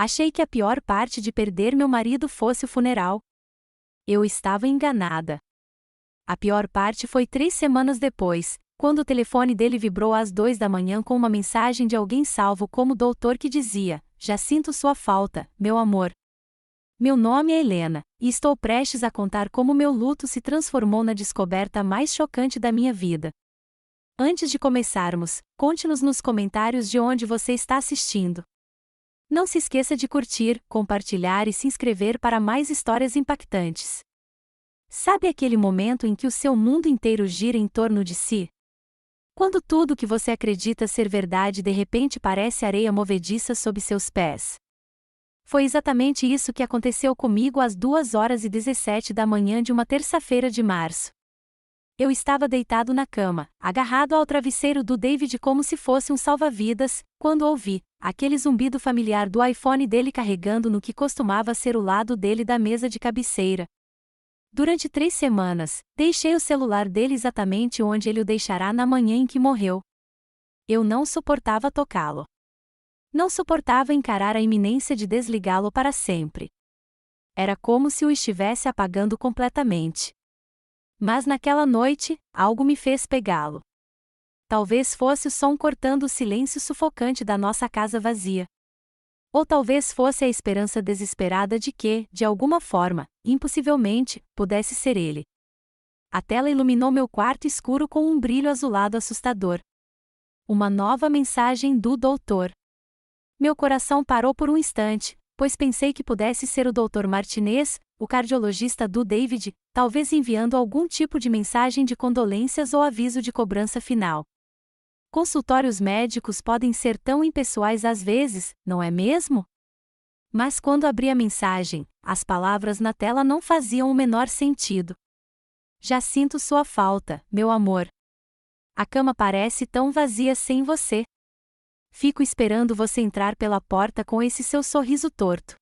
Achei que a pior parte de perder meu marido fosse o funeral. Eu estava enganada. A pior parte foi 3 semanas depois, quando o telefone dele vibrou às 2 da manhã com uma mensagem de alguém salvo como doutor que dizia: "Já sinto sua falta, meu amor. Meu nome é Helena, e estou prestes a contar como meu luto se transformou na descoberta mais chocante da minha vida." Antes de começarmos, conte-nos nos comentários de onde você está assistindo. Não se esqueça de curtir, compartilhar e se inscrever para mais histórias impactantes. Sabe aquele momento em que o seu mundo inteiro gira em torno de si? Quando tudo que você acredita ser verdade de repente parece areia movediça sob seus pés. Foi exatamente isso que aconteceu comigo às 2h17 da manhã de uma terça-feira de março. Eu estava deitado na cama, agarrado ao travesseiro do David como se fosse um salva-vidas, quando ouvi aquele zumbido familiar do iPhone dele carregando no que costumava ser o lado dele da mesa de cabeceira. Durante 3 semanas, deixei o celular dele exatamente onde ele o deixará na manhã em que morreu. Eu não suportava tocá-lo. Não suportava encarar a iminência de desligá-lo para sempre. Era como se o estivesse apagando completamente. Mas naquela noite, algo me fez pegá-lo. Talvez fosse o som cortando o silêncio sufocante da nossa casa vazia. Ou talvez fosse a esperança desesperada de que, de alguma forma, impossivelmente, pudesse ser ele. A tela iluminou meu quarto escuro com um brilho azulado assustador. Uma nova mensagem do doutor. Meu coração parou por um instante, pois pensei que pudesse ser o Dr. Martinez, o cardiologista do David, talvez enviando algum tipo de mensagem de condolências ou aviso de cobrança final. Consultórios médicos podem ser tão impessoais às vezes, não é mesmo? Mas quando abri a mensagem, as palavras na tela não faziam o menor sentido. Já sinto sua falta, meu amor. A cama parece tão vazia sem você. Fico esperando você entrar pela porta com esse seu sorriso torto.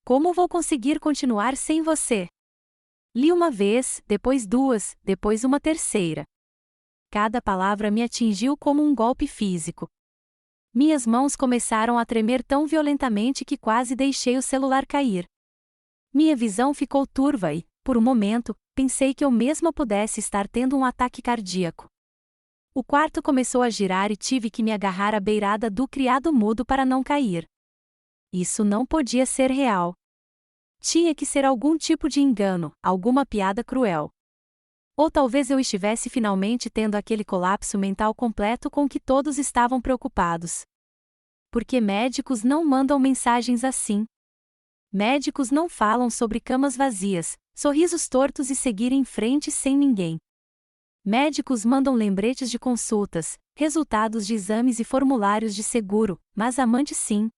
Como vou conseguir continuar sem você? Li uma vez, depois 2, depois uma terceira. Cada palavra me atingiu como um golpe físico. Minhas mãos começaram a tremer tão violentamente que quase deixei o celular cair. Minha visão ficou turva e, por um momento, pensei que eu mesma pudesse estar tendo um ataque cardíaco. O quarto começou a girar e tive que me agarrar à beirada do criado mudo para não cair. Isso não podia ser real. Tinha que ser algum tipo de engano, alguma piada cruel. Ou talvez eu estivesse finalmente tendo aquele colapso mental completo com que todos estavam preocupados. Porque médicos não mandam mensagens assim. Médicos não falam sobre camas vazias, sorrisos tortos e seguir em frente sem ninguém. Médicos mandam lembretes de consultas, resultados de exames e formulários de seguro, mas amantes sim.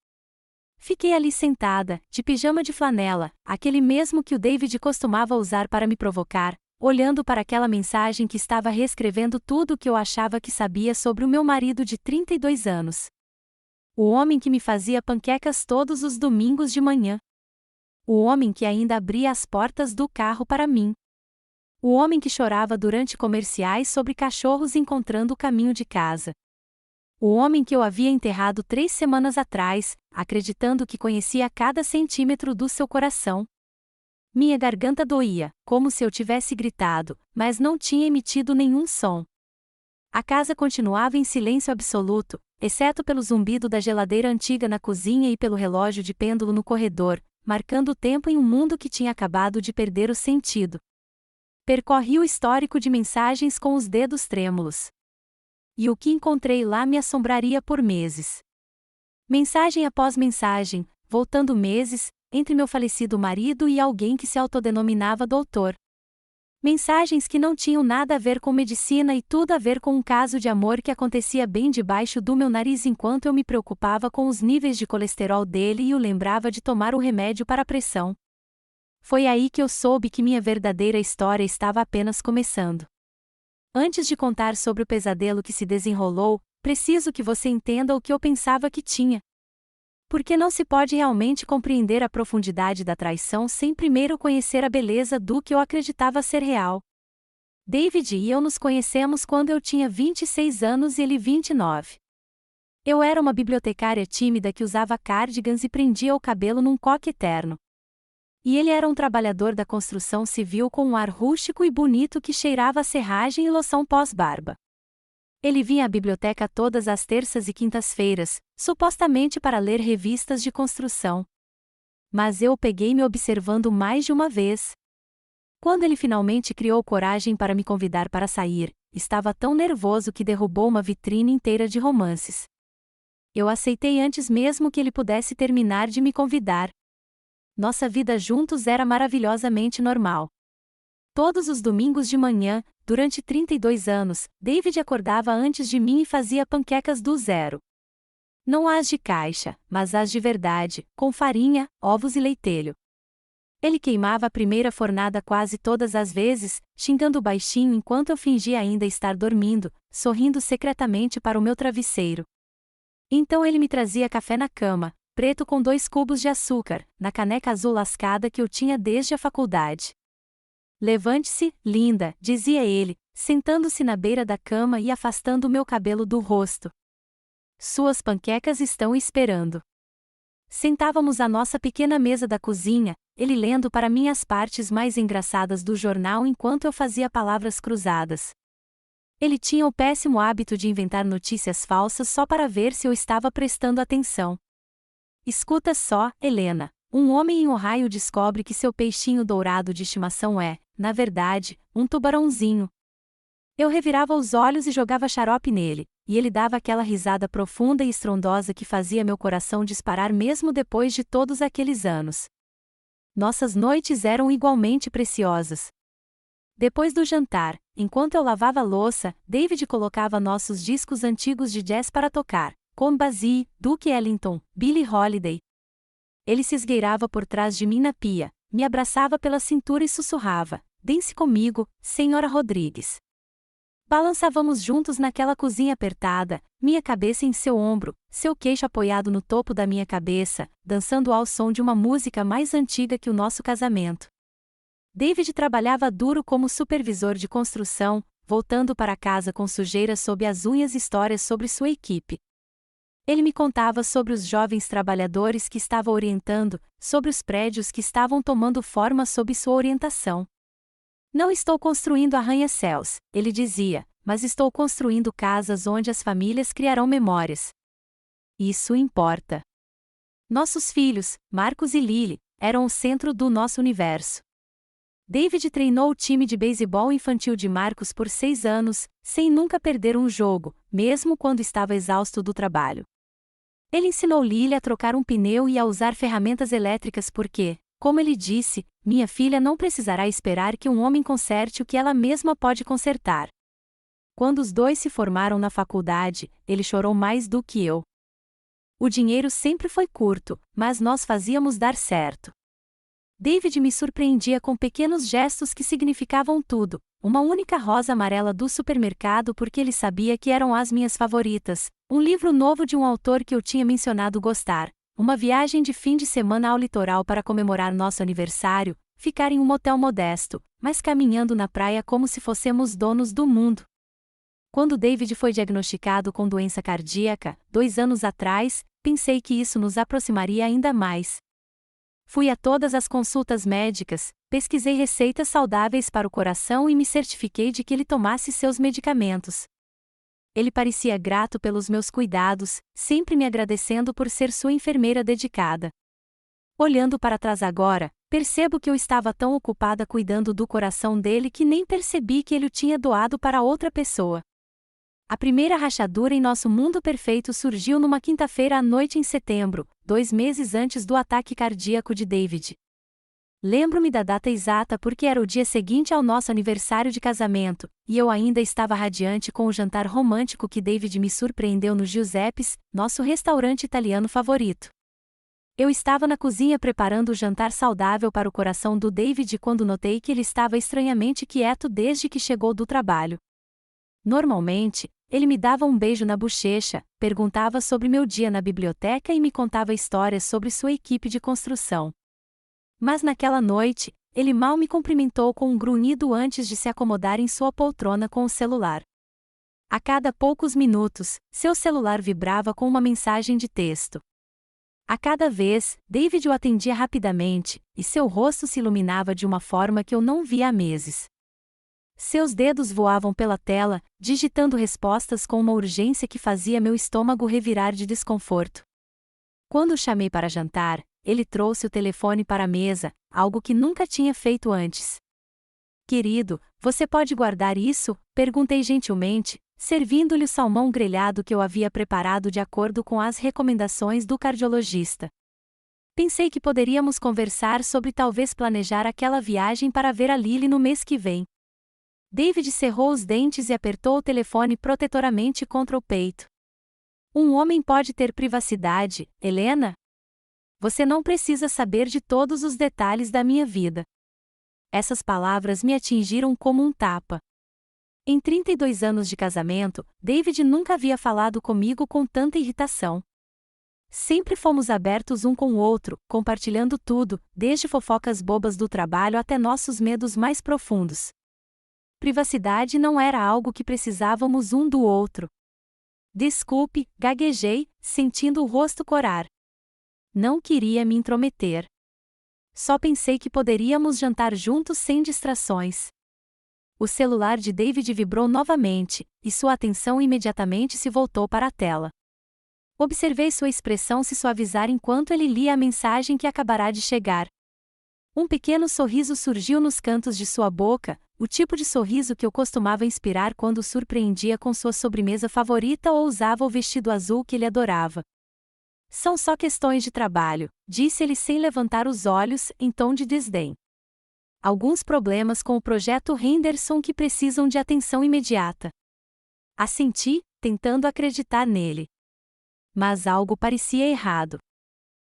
Fiquei ali sentada, de pijama de flanela, aquele mesmo que o David costumava usar para me provocar, olhando para aquela mensagem que estava reescrevendo tudo o que eu achava que sabia sobre o meu marido de 32 anos. O homem que me fazia panquecas todos os domingos de manhã. O homem que ainda abria as portas do carro para mim. O homem que chorava durante comerciais sobre cachorros encontrando o caminho de casa. O homem que eu havia enterrado 3 semanas atrás, acreditando que conhecia cada centímetro do seu coração. Minha garganta doía, como se eu tivesse gritado, mas não tinha emitido nenhum som. A casa continuava em silêncio absoluto, exceto pelo zumbido da geladeira antiga na cozinha e pelo relógio de pêndulo no corredor, marcando o tempo em um mundo que tinha acabado de perder o sentido. Percorri o histórico de mensagens com os dedos trêmulos. E o que encontrei lá me assombraria por meses. Mensagem após mensagem, voltando meses, entre meu falecido marido e alguém que se autodenominava doutor. Mensagens que não tinham nada a ver com medicina e tudo a ver com um caso de amor que acontecia bem debaixo do meu nariz enquanto eu me preocupava com os níveis de colesterol dele e o lembrava de tomar o remédio para a pressão. Foi aí que eu soube que minha verdadeira história estava apenas começando. Antes de contar sobre o pesadelo que se desenrolou, preciso que você entenda o que eu pensava que tinha. Porque não se pode realmente compreender a profundidade da traição sem primeiro conhecer a beleza do que eu acreditava ser real. David e eu nos conhecemos quando eu tinha 26 anos e ele 29. Eu era uma bibliotecária tímida que usava cardigans e prendia o cabelo num coque eterno. E ele era um trabalhador da construção civil com um ar rústico e bonito que cheirava a serragem e loção pós-barba. Ele vinha à biblioteca todas as terças e quintas-feiras, supostamente para ler revistas de construção. Mas eu o peguei me observando mais de uma vez. Quando ele finalmente criou coragem para me convidar para sair, estava tão nervoso que derrubou uma vitrine inteira de romances. Eu aceitei antes mesmo que ele pudesse terminar de me convidar. Nossa vida juntos era maravilhosamente normal. Todos os domingos de manhã, durante 32 anos, David acordava antes de mim e fazia panquecas do zero. Não as de caixa, mas as de verdade, com farinha, ovos e leitelho. Ele queimava a primeira fornada quase todas as vezes, xingando baixinho enquanto eu fingia ainda estar dormindo, sorrindo secretamente para o meu travesseiro. Então ele me trazia café na cama, preto com 2 cubos de açúcar, na caneca azul lascada que eu tinha desde a faculdade. Levante-se, linda, dizia ele, sentando-se na beira da cama e afastando o meu cabelo do rosto. Suas panquecas estão esperando. Sentávamos à nossa pequena mesa da cozinha, ele lendo para mim as partes mais engraçadas do jornal enquanto eu fazia palavras cruzadas. Ele tinha o péssimo hábito de inventar notícias falsas só para ver se eu estava prestando atenção. Escuta só, Helena. Um homem em Ohio descobre que seu peixinho dourado de estimação é, na verdade, um tubarãozinho. Eu revirava os olhos e jogava xarope nele, e ele dava aquela risada profunda e estrondosa que fazia meu coração disparar mesmo depois de todos aqueles anos. Nossas noites eram igualmente preciosas. Depois do jantar, enquanto eu lavava a louça, David colocava nossos discos antigos de jazz para tocar, Count Basie, Duke Ellington, Billie Holiday. Ele se esgueirava por trás de mim na pia, me abraçava pela cintura e sussurrava: "Dance comigo, Senhora Rodrigues." Balançávamos juntos naquela cozinha apertada, minha cabeça em seu ombro, seu queixo apoiado no topo da minha cabeça, dançando ao som de uma música mais antiga que o nosso casamento. David trabalhava duro como supervisor de construção, voltando para casa com sujeira sob as unhas e histórias sobre sua equipe. Ele me contava sobre os jovens trabalhadores que estava orientando, sobre os prédios que estavam tomando forma sob sua orientação. Não estou construindo arranha-céus, ele dizia, mas estou construindo casas onde as famílias criarão memórias. Isso importa. Nossos filhos, Marcos e Lily, eram o centro do nosso universo. David treinou o time de beisebol infantil de Marcos por 6 anos, sem nunca perder um jogo, mesmo quando estava exausto do trabalho. Ele ensinou Lily a trocar um pneu e a usar ferramentas elétricas porque, como ele disse, minha filha não precisará esperar que um homem conserte o que ela mesma pode consertar. Quando os dois se formaram na faculdade, ele chorou mais do que eu. O dinheiro sempre foi curto, mas nós fazíamos dar certo. David me surpreendia com pequenos gestos que significavam tudo, uma única rosa amarela do supermercado porque ele sabia que eram as minhas favoritas, um livro novo de um autor que eu tinha mencionado gostar, uma viagem de fim de semana ao litoral para comemorar nosso aniversário, ficar em um motel modesto, mas caminhando na praia como se fôssemos donos do mundo. Quando David foi diagnosticado com doença cardíaca, 2 anos atrás, pensei que isso nos aproximaria ainda mais. Fui a todas as consultas médicas, pesquisei receitas saudáveis para o coração e me certifiquei de que ele tomasse seus medicamentos. Ele parecia grato pelos meus cuidados, sempre me agradecendo por ser sua enfermeira dedicada. Olhando para trás agora, percebo que eu estava tão ocupada cuidando do coração dele que nem percebi que ele o tinha doado para outra pessoa. A primeira rachadura em nosso mundo perfeito surgiu numa quinta-feira à noite em setembro, 2 meses antes do ataque cardíaco de David. Lembro-me da data exata porque era o dia seguinte ao nosso aniversário de casamento, e eu ainda estava radiante com o jantar romântico que David me surpreendeu no Giuseppe's, nosso restaurante italiano favorito. Eu estava na cozinha preparando o jantar saudável para o coração do David quando notei que ele estava estranhamente quieto desde que chegou do trabalho. Normalmente, ele me dava um beijo na bochecha, perguntava sobre meu dia na biblioteca e me contava histórias sobre sua equipe de construção. Mas naquela noite, ele mal me cumprimentou com um grunhido antes de se acomodar em sua poltrona com o celular. A cada poucos minutos, seu celular vibrava com uma mensagem de texto. A cada vez, David o atendia rapidamente, e seu rosto se iluminava de uma forma que eu não via há meses. Seus dedos voavam pela tela, digitando respostas com uma urgência que fazia meu estômago revirar de desconforto. Quando o chamei para jantar, ele trouxe o telefone para a mesa, algo que nunca tinha feito antes. Querido, você pode guardar isso? Perguntei gentilmente, servindo-lhe o salmão grelhado que eu havia preparado de acordo com as recomendações do cardiologista. Pensei que poderíamos conversar sobre talvez planejar aquela viagem para ver a Lily no mês que vem. David cerrou os dentes e apertou o telefone protetoramente contra o peito. Um homem pode ter privacidade, Helena? Você não precisa saber de todos os detalhes da minha vida. Essas palavras me atingiram como um tapa. Em 32 anos de casamento, David nunca havia falado comigo com tanta irritação. Sempre fomos abertos um com o outro, compartilhando tudo, desde fofocas bobas do trabalho até nossos medos mais profundos. Privacidade não era algo que precisávamos um do outro. Desculpe, gaguejei, sentindo o rosto corar. Não queria me intrometer. Só pensei que poderíamos jantar juntos sem distrações. O celular de David vibrou novamente, e sua atenção imediatamente se voltou para a tela. Observei sua expressão se suavizar enquanto ele lia a mensagem que acabará de chegar. Um pequeno sorriso surgiu nos cantos de sua boca, o tipo de sorriso que eu costumava inspirar quando o surpreendia com sua sobremesa favorita ou usava o vestido azul que ele adorava. São só questões de trabalho, disse ele sem levantar os olhos, em tom de desdém. Alguns problemas com o projeto Henderson que precisam de atenção imediata. Assenti, tentando acreditar nele. Mas algo parecia errado.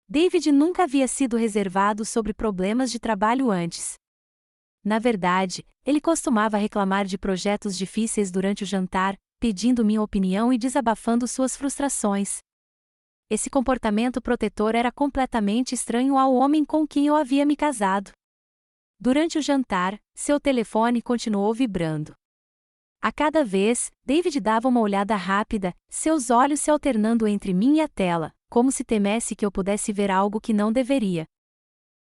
David nunca havia sido reservado sobre problemas de trabalho antes. Na verdade, ele costumava reclamar de projetos difíceis durante o jantar, pedindo minha opinião e desabafando suas frustrações. Esse comportamento protetor era completamente estranho ao homem com quem eu havia me casado. Durante o jantar, seu telefone continuou vibrando. A cada vez, David dava uma olhada rápida, seus olhos se alternando entre mim e a tela, como se temesse que eu pudesse ver algo que não deveria.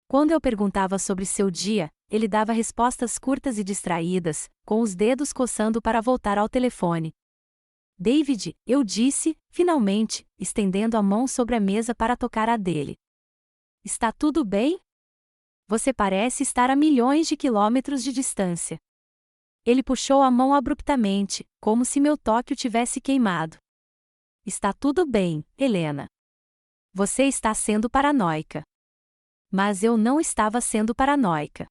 Quando eu perguntava sobre seu dia, ele dava respostas curtas e distraídas, com os dedos coçando para voltar ao telefone. David, eu disse, finalmente, estendendo a mão sobre a mesa para tocar a dele. Está tudo bem? Você parece estar a milhões de quilômetros de distância. Ele puxou a mão abruptamente, como se meu toque o tivesse queimado. Está tudo bem, Helena. Você está sendo paranoica. Mas eu não estava sendo paranoica.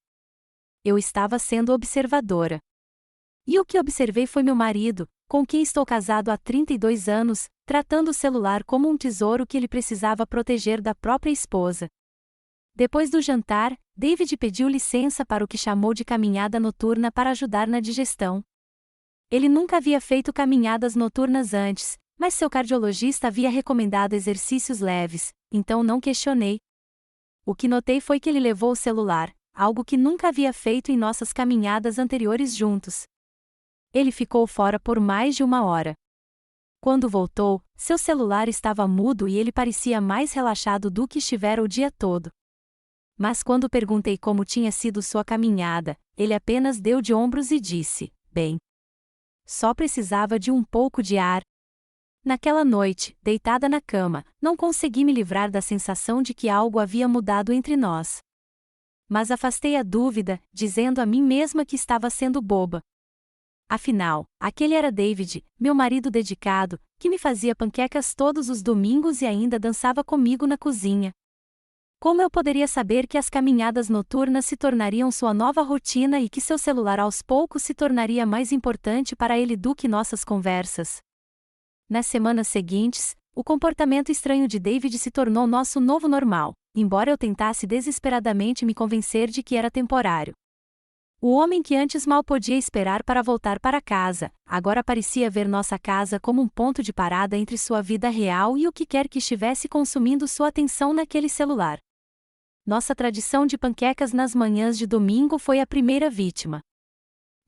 Eu estava sendo observadora. E o que observei foi meu marido, com quem estou casado há 32 anos, tratando o celular como um tesouro que ele precisava proteger da própria esposa. Depois do jantar, David pediu licença para o que chamou de caminhada noturna para ajudar na digestão. Ele nunca havia feito caminhadas noturnas antes, mas seu cardiologista havia recomendado exercícios leves, então não questionei. O que notei foi que ele levou o celular, algo que nunca havia feito em nossas caminhadas anteriores juntos. Ele ficou fora por mais de 1 hora. Quando voltou, seu celular estava mudo e ele parecia mais relaxado do que estivera o dia todo. Mas quando perguntei como tinha sido sua caminhada, ele apenas deu de ombros e disse: bem. Só precisava de um pouco de ar. Naquela noite, deitada na cama, não consegui me livrar da sensação de que algo havia mudado entre nós. Mas afastei a dúvida, dizendo a mim mesma que estava sendo boba. Afinal, aquele era David, meu marido dedicado, que me fazia panquecas todos os domingos e ainda dançava comigo na cozinha. Como eu poderia saber que as caminhadas noturnas se tornariam sua nova rotina e que seu celular aos poucos se tornaria mais importante para ele do que nossas conversas? Nas semanas seguintes, o comportamento estranho de David se tornou nosso novo normal, embora eu tentasse desesperadamente me convencer de que era temporário. O homem que antes mal podia esperar para voltar para casa, agora parecia ver nossa casa como um ponto de parada entre sua vida real e o que quer que estivesse consumindo sua atenção naquele celular. Nossa tradição de panquecas nas manhãs de domingo foi a primeira vítima.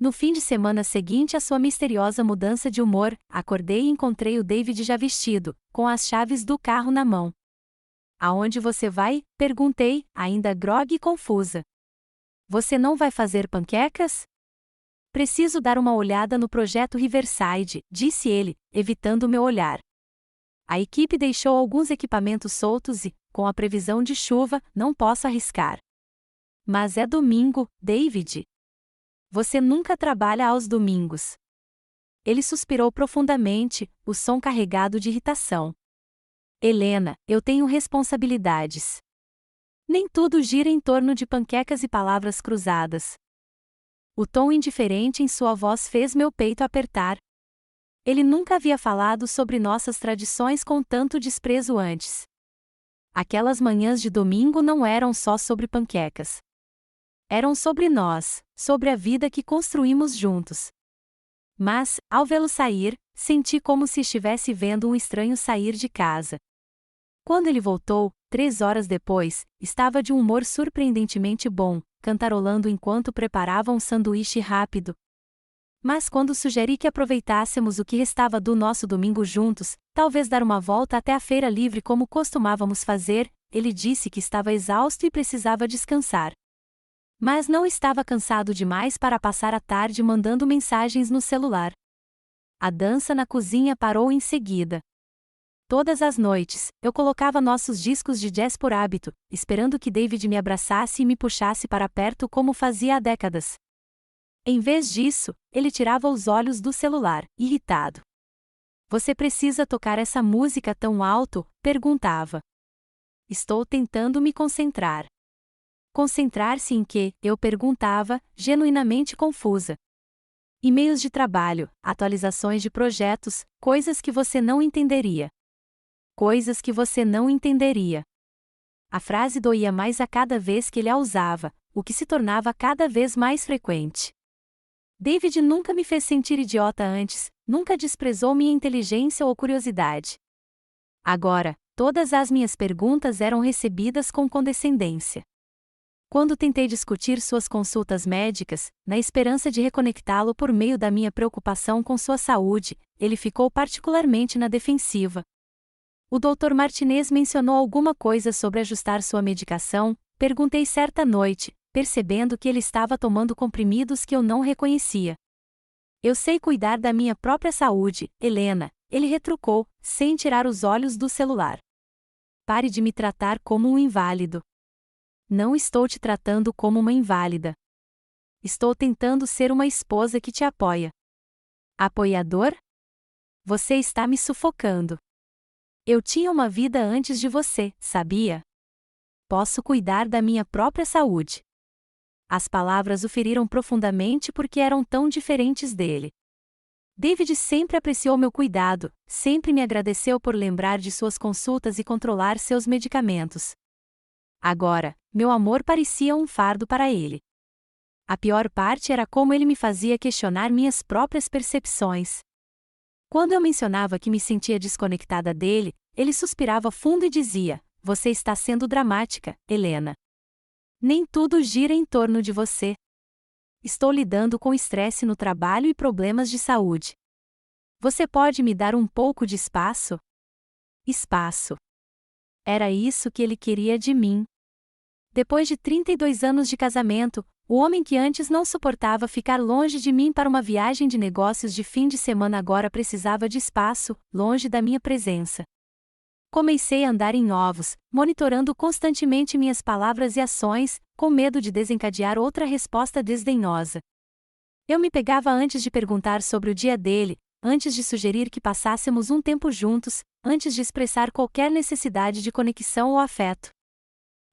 No fim de semana seguinte à sua misteriosa mudança de humor, acordei e encontrei o David já vestido, com as chaves do carro na mão. Aonde você vai? Perguntei, ainda grogue e confusa. Você não vai fazer panquecas? Preciso dar uma olhada no projeto Riverside, disse ele, evitando meu olhar. A equipe deixou alguns equipamentos soltos e, com a previsão de chuva, não posso arriscar. Mas é domingo, David. Você nunca trabalha aos domingos. Ele suspirou profundamente, o som carregado de irritação. Helena, eu tenho responsabilidades. Nem tudo gira em torno de panquecas e palavras cruzadas. O tom indiferente em sua voz fez meu peito apertar. Ele nunca havia falado sobre nossas tradições com tanto desprezo antes. Aquelas manhãs de domingo não eram só sobre panquecas. Eram sobre nós, sobre a vida que construímos juntos. Mas, ao vê-lo sair, senti como se estivesse vendo um estranho sair de casa. Quando ele voltou, 3 horas depois, estava de um humor surpreendentemente bom, cantarolando enquanto preparava um sanduíche rápido. Mas quando sugeri que aproveitássemos o que restava do nosso domingo juntos, talvez dar uma volta até a feira livre como costumávamos fazer, ele disse que estava exausto e precisava descansar. Mas não estava cansado demais para passar a tarde mandando mensagens no celular. A dança na cozinha parou em seguida. Todas as noites, eu colocava nossos discos de jazz por hábito, esperando que David me abraçasse e me puxasse para perto como fazia há décadas. Em vez disso, ele tirava os olhos do celular, irritado. Você precisa tocar essa música tão alto? Perguntava. Estou tentando me concentrar. Concentrar-se em quê? Eu perguntava, genuinamente confusa. E-mails de trabalho, atualizações de projetos, coisas que você não entenderia. Coisas que você não entenderia. A frase doía mais a cada vez que ele a usava, o que se tornava cada vez mais frequente. David nunca me fez sentir idiota antes, nunca desprezou minha inteligência ou curiosidade. Agora, todas as minhas perguntas eram recebidas com condescendência. Quando tentei discutir suas consultas médicas, na esperança de reconectá-lo por meio da minha preocupação com sua saúde, ele ficou particularmente na defensiva. O Dr. Martinez mencionou alguma coisa sobre ajustar sua medicação? Perguntei certa noite, percebendo que ele estava tomando comprimidos que eu não reconhecia. Eu sei cuidar da minha própria saúde, Helena, ele retrucou, sem tirar os olhos do celular. Pare de me tratar como um inválido. Não estou te tratando como uma inválida. Estou tentando ser uma esposa que te apoia. Apoiador? Você está me sufocando. Eu tinha uma vida antes de você, sabia? Posso cuidar da minha própria saúde. As palavras o feriram profundamente porque eram tão diferentes dele. David sempre apreciou meu cuidado, sempre me agradeceu por lembrar de suas consultas e controlar seus medicamentos. Agora, meu amor parecia um fardo para ele. A pior parte era como ele me fazia questionar minhas próprias percepções. Quando eu mencionava que me sentia desconectada dele, ele suspirava fundo e dizia: Você está sendo dramática, Helena. Nem tudo gira em torno de você. Estou lidando com estresse no trabalho e problemas de saúde. Você pode me dar um pouco de espaço? Espaço. Era isso que ele queria de mim. Depois de 32 anos de casamento, o homem que antes não suportava ficar longe de mim para uma viagem de negócios de fim de semana agora precisava de espaço, longe da minha presença. Comecei a andar em ovos, monitorando constantemente minhas palavras e ações, com medo de desencadear outra resposta desdenhosa. Eu me pegava antes de perguntar sobre o dia dele, antes de sugerir que passássemos um tempo juntos, antes de expressar qualquer necessidade de conexão ou afeto.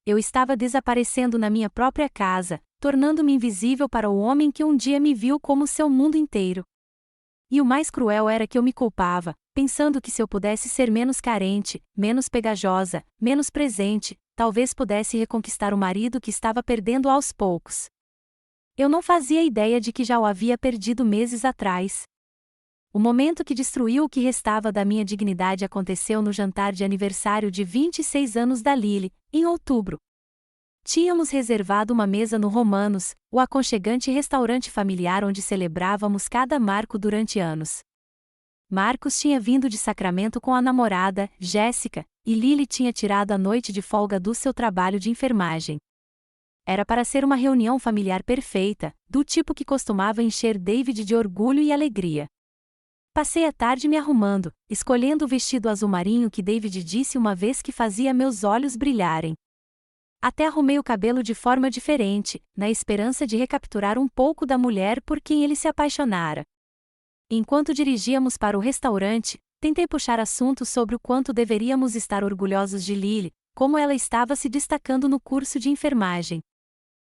Eu estava desaparecendo na minha própria casa, tornando-me invisível para o homem que um dia me viu como seu mundo inteiro. E o mais cruel era que eu me culpava, pensando que se eu pudesse ser menos carente, menos pegajosa, menos presente, talvez pudesse reconquistar o marido que estava perdendo aos poucos. Eu não fazia ideia de que já o havia perdido meses atrás. O momento que destruiu o que restava da minha dignidade aconteceu no jantar de aniversário de 26 anos da Lily, em outubro. Tínhamos reservado uma mesa no Romanos, o aconchegante restaurante familiar onde celebrávamos cada marco durante anos. Marcos tinha vindo de Sacramento com a namorada, Jéssica, e Lily tinha tirado a noite de folga do seu trabalho de enfermagem. Era para ser uma reunião familiar perfeita, do tipo que costumava encher David de orgulho e alegria. Passei a tarde me arrumando, escolhendo o vestido azul marinho que David disse uma vez que fazia meus olhos brilharem. Até arrumei o cabelo de forma diferente, na esperança de recapturar um pouco da mulher por quem ele se apaixonara. Enquanto dirigíamos para o restaurante, tentei puxar assuntos sobre o quanto deveríamos estar orgulhosos de Lily, como ela estava se destacando no curso de enfermagem.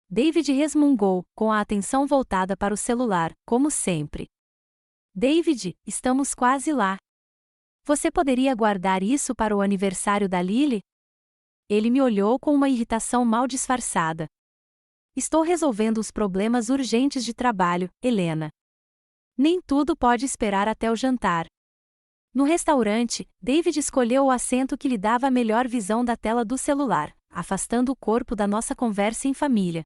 David resmungou, com a atenção voltada para o celular, como sempre. David, estamos quase lá. Você poderia guardar isso para o aniversário da Lily? Ele me olhou com uma irritação mal disfarçada. Estou resolvendo os problemas urgentes de trabalho, Helena. Nem tudo pode esperar até o jantar. No restaurante, David escolheu o assento que lhe dava a melhor visão da tela do celular, afastando o corpo da nossa conversa em família.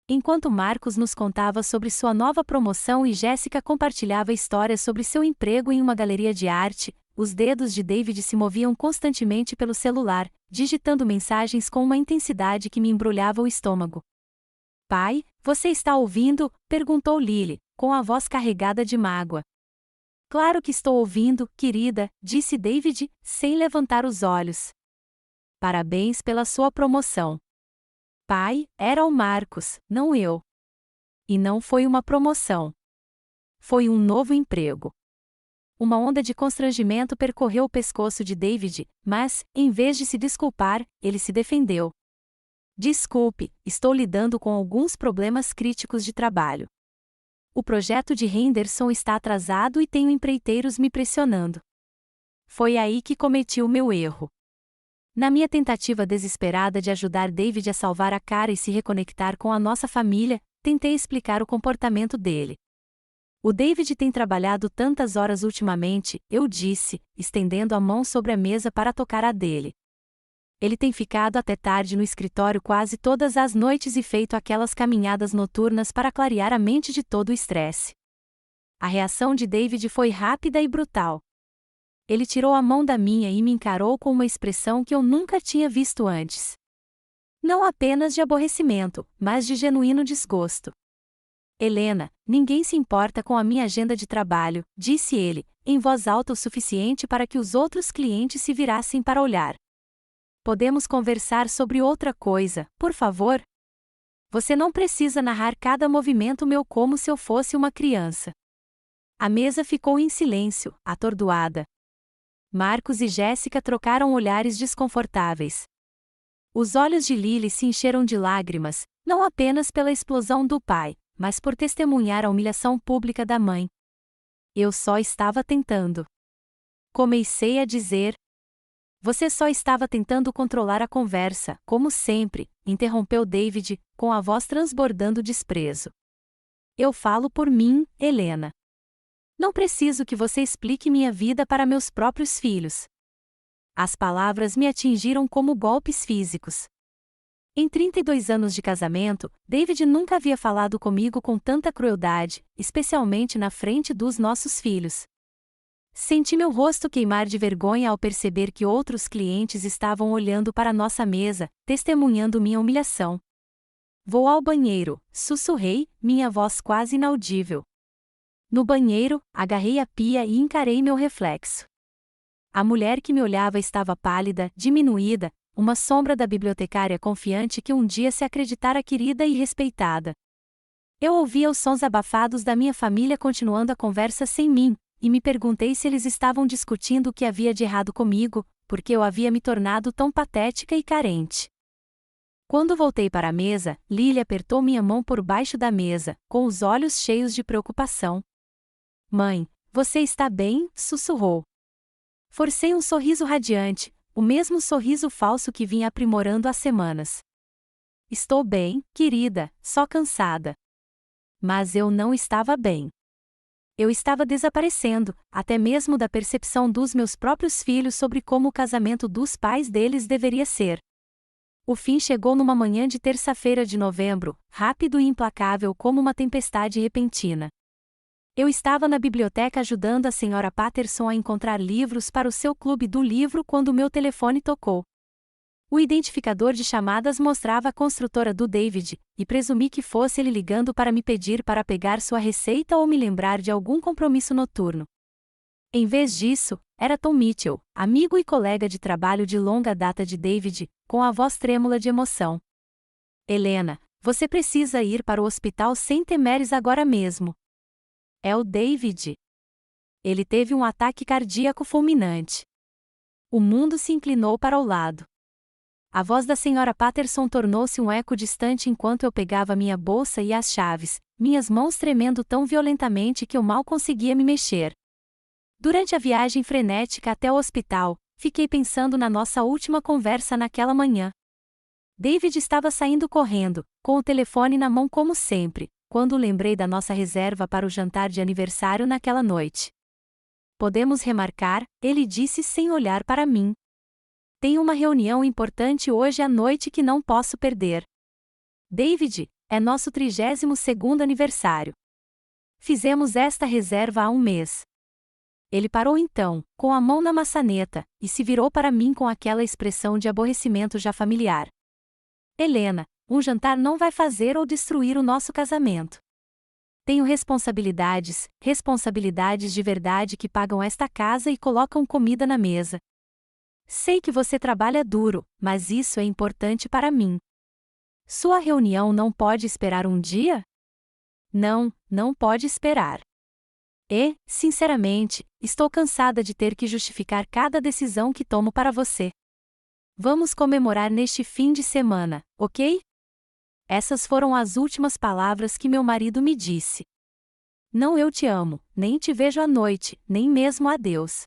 Enquanto Marcos nos contava sobre sua nova promoção e Jéssica compartilhava histórias sobre seu emprego em uma galeria de arte, os dedos de David se moviam constantemente pelo celular, digitando mensagens com uma intensidade que me embrulhava o estômago. Pai, você está ouvindo? Perguntou Lily, com a voz carregada de mágoa. Claro que estou ouvindo, querida, disse David, sem levantar os olhos. Parabéns pela sua promoção. Pai, era o Marcos, não eu. E não foi uma promoção. Foi um novo emprego. Uma onda de constrangimento percorreu o pescoço de David, mas, em vez de se desculpar, ele se defendeu. Desculpe, estou lidando com alguns problemas críticos de trabalho. O projeto de Henderson está atrasado e tenho empreiteiros me pressionando. Foi aí que cometi o meu erro. Na minha tentativa desesperada de ajudar David a salvar a cara e se reconectar com a nossa família, tentei explicar o comportamento dele. O David tem trabalhado tantas horas ultimamente, eu disse, estendendo a mão sobre a mesa para tocar a dele. Ele tem ficado até tarde no escritório quase todas as noites e feito aquelas caminhadas noturnas para clarear a mente de todo o estresse. A reação de David foi rápida e brutal. Ele tirou a mão da minha e me encarou com uma expressão que eu nunca tinha visto antes. Não apenas de aborrecimento, mas de genuíno desgosto. Helena, ninguém se importa com a minha agenda de trabalho, disse ele, em voz alta o suficiente para que os outros clientes se virassem para olhar. Podemos conversar sobre outra coisa, por favor? Você não precisa narrar cada movimento meu como se eu fosse uma criança. A mesa ficou em silêncio, atordoada. Marcos e Jéssica trocaram olhares desconfortáveis. Os olhos de Lily se encheram de lágrimas, não apenas pela explosão do pai, mas por testemunhar a humilhação pública da mãe. Eu só estava tentando. Comecei a dizer. Você só estava tentando controlar a conversa, como sempre, interrompeu David, com a voz transbordando desprezo. Eu falo por mim, Helena. Não preciso que você explique minha vida para meus próprios filhos. As palavras me atingiram como golpes físicos. Em 32 anos de casamento, David nunca havia falado comigo com tanta crueldade, especialmente na frente dos nossos filhos. Senti meu rosto queimar de vergonha ao perceber que outros clientes estavam olhando para nossa mesa, testemunhando minha humilhação. Vou ao banheiro, sussurrei, minha voz quase inaudível. No banheiro, agarrei a pia e encarei meu reflexo. A mulher que me olhava estava pálida, diminuída, uma sombra da bibliotecária confiante que um dia se acreditara querida e respeitada. Eu ouvia os sons abafados da minha família continuando a conversa sem mim, e me perguntei se eles estavam discutindo o que havia de errado comigo, porque eu havia me tornado tão patética e carente. Quando voltei para a mesa, Lily apertou minha mão por baixo da mesa, com os olhos cheios de preocupação. Mãe, você está bem? Sussurrou. Forcei um sorriso radiante, o mesmo sorriso falso que vinha aprimorando há semanas. Estou bem, querida, só cansada. Mas eu não estava bem. Eu estava desaparecendo, até mesmo da percepção dos meus próprios filhos sobre como o casamento dos pais deles deveria ser. O fim chegou numa manhã de terça-feira de novembro, rápido e implacável como uma tempestade repentina. Eu estava na biblioteca ajudando a Sra. Patterson a encontrar livros para o seu clube do livro quando meu telefone tocou. O identificador de chamadas mostrava a construtora do David, e presumi que fosse ele ligando para me pedir para pegar sua receita ou me lembrar de algum compromisso noturno. Em vez disso, era Tom Mitchell, amigo e colega de trabalho de longa data de David, com a voz trêmula de emoção. Helena, você precisa ir para o hospital sem temeres agora mesmo. É o David. Ele teve um ataque cardíaco fulminante. O mundo se inclinou para o lado. A voz da Sra. Patterson tornou-se um eco distante enquanto eu pegava minha bolsa e as chaves, minhas mãos tremendo tão violentamente que eu mal conseguia me mexer. Durante a viagem frenética até o hospital, fiquei pensando na nossa última conversa naquela manhã. David estava saindo correndo, com o telefone na mão como sempre, quando lembrei da nossa reserva para o jantar de aniversário naquela noite. Podemos remarcar, ele disse sem olhar para mim. Tenho uma reunião importante hoje à noite que não posso perder. David, é nosso 32º aniversário. Fizemos esta reserva há um mês. Ele parou então, com a mão na maçaneta, e se virou para mim com aquela expressão de aborrecimento já familiar. Helena, um jantar não vai fazer ou destruir o nosso casamento. Tenho responsabilidades de verdade que pagam esta casa e colocam comida na mesa. Sei que você trabalha duro, mas isso é importante para mim. Sua reunião não pode esperar um dia? Não, não pode esperar. E, sinceramente, estou cansada de ter que justificar cada decisão que tomo para você. Vamos comemorar neste fim de semana, ok? Essas foram as últimas palavras que meu marido me disse. Não eu te amo, nem te vejo à noite, nem mesmo adeus.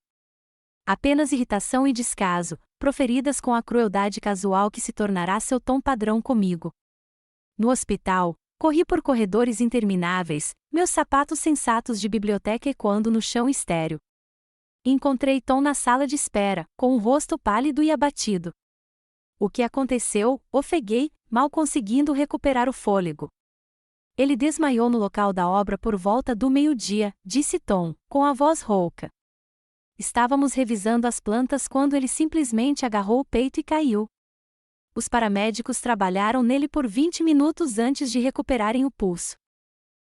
Apenas irritação e descaso, proferidas com a crueldade casual que se tornará seu tom padrão comigo. No hospital, corri por corredores intermináveis, meus sapatos sensatos de biblioteca ecoando no chão estéril. Encontrei Tom na sala de espera, com o rosto pálido e abatido. O que aconteceu? Ofeguei, mal conseguindo recuperar o fôlego. Ele desmaiou no local da obra por volta do meio-dia, disse Tom, com a voz rouca. Estávamos revisando as plantas quando ele simplesmente agarrou o peito e caiu. Os paramédicos trabalharam nele por 20 minutos antes de recuperarem o pulso.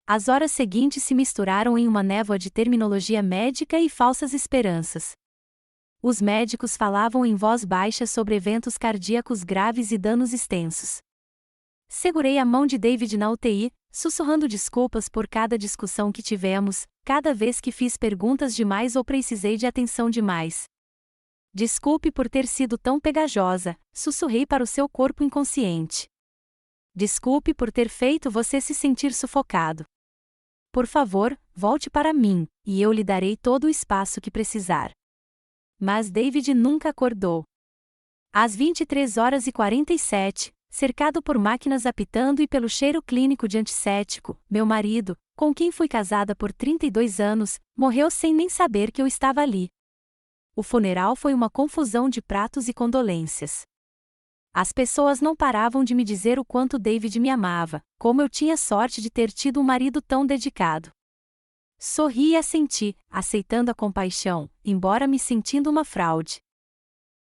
As horas seguintes se misturaram em uma névoa de terminologia médica e falsas esperanças. Os médicos falavam em voz baixa sobre eventos cardíacos graves e danos extensos. Segurei a mão de David na UTI, sussurrando desculpas por cada discussão que tivemos, cada vez que fiz perguntas demais ou precisei de atenção demais. Desculpe por ter sido tão pegajosa, sussurrei para o seu corpo inconsciente. Desculpe por ter feito você se sentir sufocado. Por favor, volte para mim, e eu lhe darei todo o espaço que precisar. Mas David nunca acordou. Às 23h47, cercado por máquinas apitando e pelo cheiro clínico de antisséptico, meu marido, com quem fui casada por 32 anos, morreu sem nem saber que eu estava ali. O funeral foi uma confusão de pratos e condolências. As pessoas não paravam de me dizer o quanto David me amava, como eu tinha sorte de ter tido um marido tão dedicado. Sorri e assenti, aceitando a compaixão, embora me sentindo uma fraude.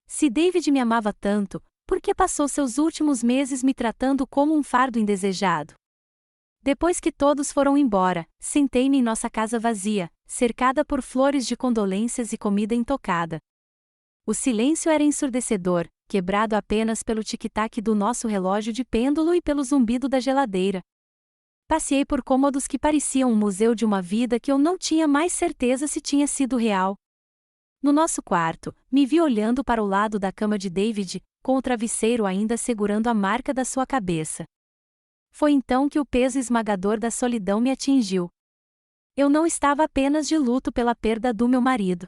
Se David me amava tanto, por que passou seus últimos meses me tratando como um fardo indesejado? Depois que todos foram embora, sentei-me em nossa casa vazia, cercada por flores de condolências e comida intocada. O silêncio era ensurdecedor, quebrado apenas pelo tic-tac do nosso relógio de pêndulo e pelo zumbido da geladeira. Passeei por cômodos que pareciam um museu de uma vida que eu não tinha mais certeza se tinha sido real. No nosso quarto, me vi olhando para o lado da cama de David, com o travesseiro ainda segurando a marca da sua cabeça. Foi então que o peso esmagador da solidão me atingiu. Eu não estava apenas de luto pela perda do meu marido.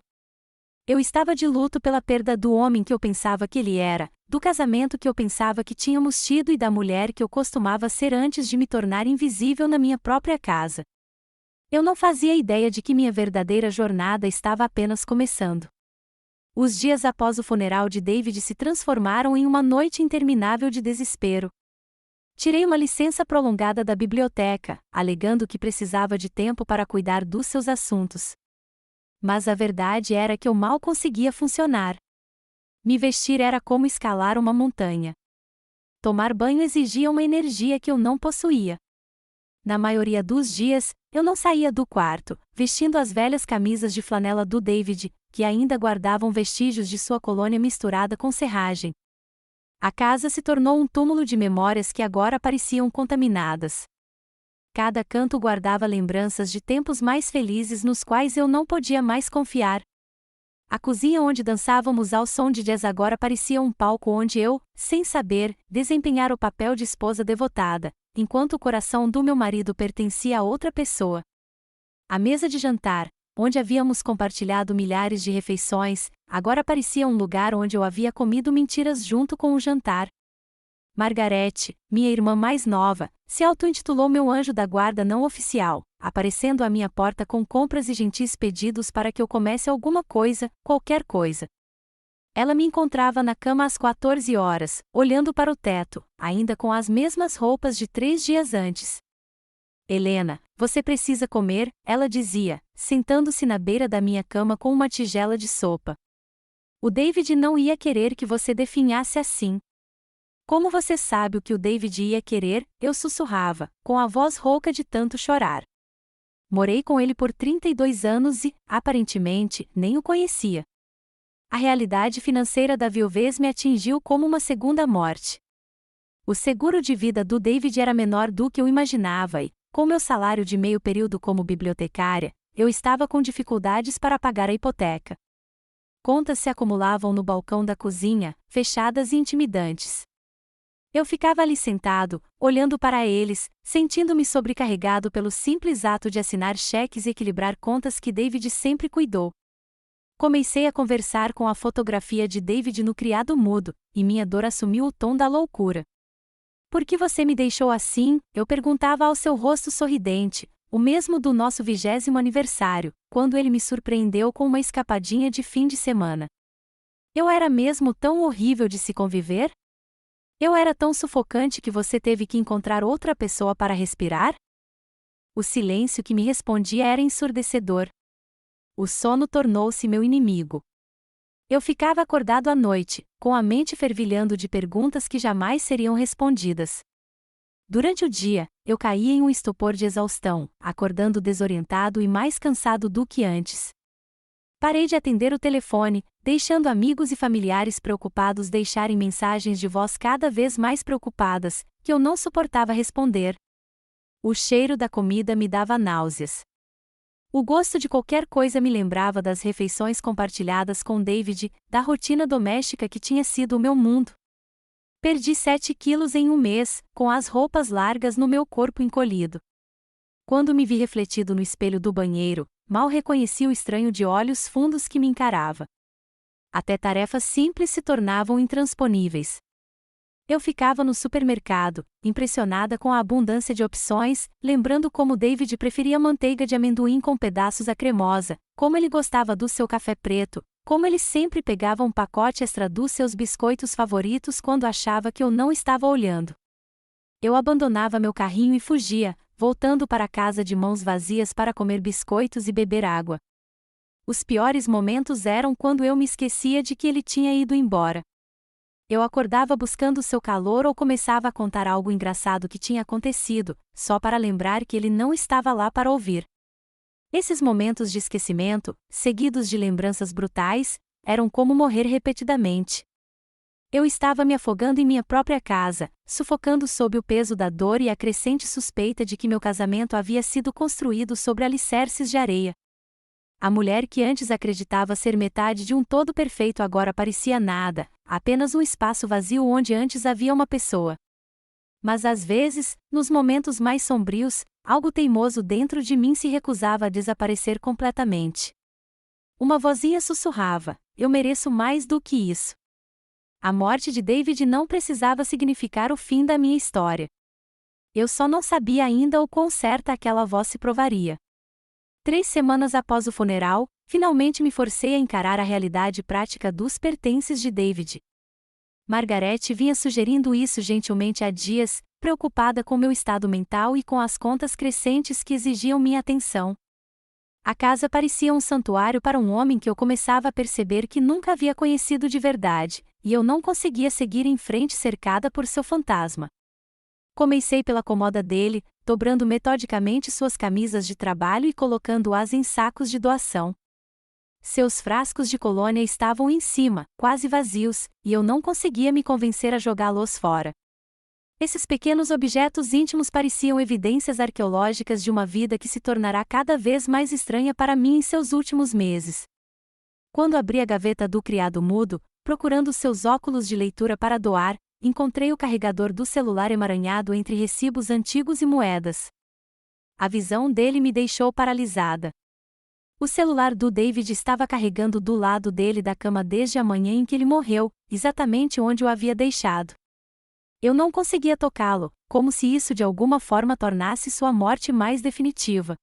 Eu estava de luto pela perda do homem que eu pensava que ele era, do casamento que eu pensava que tínhamos tido e da mulher que eu costumava ser antes de me tornar invisível na minha própria casa. Eu não fazia ideia de que minha verdadeira jornada estava apenas começando. Os dias após o funeral de David se transformaram em uma noite interminável de desespero. Tirei uma licença prolongada da biblioteca, alegando que precisava de tempo para cuidar dos seus assuntos. Mas a verdade era que eu mal conseguia funcionar. Me vestir era como escalar uma montanha. Tomar banho exigia uma energia que eu não possuía. Na maioria dos dias, eu não saía do quarto, vestindo as velhas camisas de flanela do David, que ainda guardavam vestígios de sua colônia misturada com serragem. A casa se tornou um túmulo de memórias que agora pareciam contaminadas. Cada canto guardava lembranças de tempos mais felizes nos quais eu não podia mais confiar. A cozinha onde dançávamos ao som de jazz agora parecia um palco onde eu, sem saber, desempenhar o papel de esposa devotada, enquanto o coração do meu marido pertencia a outra pessoa. A mesa de jantar, onde havíamos compartilhado milhares de refeições, agora parecia um lugar onde eu havia comido mentiras junto com o jantar. Margarete, minha irmã mais nova, se auto-intitulou meu anjo da guarda não oficial, aparecendo à minha porta com compras e gentis pedidos para que eu comesse alguma coisa, qualquer coisa. Ela me encontrava na cama às 14 horas, olhando para o teto, ainda com as mesmas roupas de 3 dias antes. Helena, você precisa comer, ela dizia, sentando-se na beira da minha cama com uma tigela de sopa. O David não ia querer que você definhasse assim. Como você sabe o que o David ia querer? Eu sussurrava, com a voz rouca de tanto chorar. Morei com ele por 32 anos e, aparentemente, nem o conhecia. A realidade financeira da viuvez me atingiu como uma segunda morte. O seguro de vida do David era menor do que eu imaginava e, com meu salário de meio período como bibliotecária, eu estava com dificuldades para pagar a hipoteca. Contas se acumulavam no balcão da cozinha, fechadas e intimidantes. Eu ficava ali sentado, olhando para eles, sentindo-me sobrecarregado pelo simples ato de assinar cheques e equilibrar contas que David sempre cuidou. Comecei a conversar com a fotografia de David no criado mudo, e minha dor assumiu o tom da loucura. Por que você me deixou assim? Eu perguntava ao seu rosto sorridente, o mesmo do nosso 20º aniversário, quando ele me surpreendeu com uma escapadinha de fim de semana. Eu era mesmo tão horrível de se conviver? Eu era tão sufocante que você teve que encontrar outra pessoa para respirar? O silêncio que me respondia era ensurdecedor. O sono tornou-se meu inimigo. Eu ficava acordado à noite, com a mente fervilhando de perguntas que jamais seriam respondidas. Durante o dia, eu caía em um estupor de exaustão, acordando desorientado e mais cansado do que antes. Parei de atender o telefone, deixando amigos e familiares preocupados deixarem mensagens de voz cada vez mais preocupadas, que eu não suportava responder. O cheiro da comida me dava náuseas. O gosto de qualquer coisa me lembrava das refeições compartilhadas com David, da rotina doméstica que tinha sido o meu mundo. Perdi 7 quilos em um mês, com as roupas largas no meu corpo encolhido. Quando me vi refletido no espelho do banheiro, mal reconheci o estranho de olhos fundos que me encarava. Até tarefas simples se tornavam intransponíveis. Eu ficava no supermercado, impressionada com a abundância de opções, lembrando como David preferia manteiga de amendoim com pedaços à cremosa, como ele gostava do seu café preto, como ele sempre pegava um pacote extra dos seus biscoitos favoritos quando achava que eu não estava olhando. Eu abandonava meu carrinho e fugia, voltando para casa de mãos vazias para comer biscoitos e beber água. Os piores momentos eram quando eu me esquecia de que ele tinha ido embora. Eu acordava buscando seu calor ou começava a contar algo engraçado que tinha acontecido, só para lembrar que ele não estava lá para ouvir. Esses momentos de esquecimento, seguidos de lembranças brutais, eram como morrer repetidamente. Eu estava me afogando em minha própria casa, sufocando sob o peso da dor e a crescente suspeita de que meu casamento havia sido construído sobre alicerces de areia. A mulher que antes acreditava ser metade de um todo perfeito agora parecia nada, apenas um espaço vazio onde antes havia uma pessoa. Mas às vezes, nos momentos mais sombrios, algo teimoso dentro de mim se recusava a desaparecer completamente. Uma vozinha sussurrava: eu mereço mais do que isso. A morte de David não precisava significar o fim da minha história. Eu só não sabia ainda o quão certa aquela voz se provaria. 3 semanas após o funeral, Finalmente me forcei a encarar a realidade prática dos pertences de David. Margaret vinha sugerindo isso gentilmente há dias, preocupada com meu estado mental e com as contas crescentes que exigiam minha atenção. A casa parecia um santuário para um homem que eu começava a perceber que nunca havia conhecido de verdade, e eu não conseguia seguir em frente cercada por seu fantasma. Comecei pela comoda dele, dobrando metodicamente suas camisas de trabalho e colocando-as em sacos de doação. Seus frascos de colônia estavam em cima, quase vazios, e eu não conseguia me convencer a jogá-los fora. Esses pequenos objetos íntimos pareciam evidências arqueológicas de uma vida que se tornará cada vez mais estranha para mim em seus últimos meses. Quando abri a gaveta do criado mudo, procurando seus óculos de leitura para doar, encontrei o carregador do celular emaranhado entre recibos antigos e moedas. A visão dele me deixou paralisada. O celular do David estava carregando do lado dele da cama desde a manhã em que ele morreu, exatamente onde o havia deixado. Eu não conseguia tocá-lo, como se isso de alguma forma tornasse sua morte mais definitiva.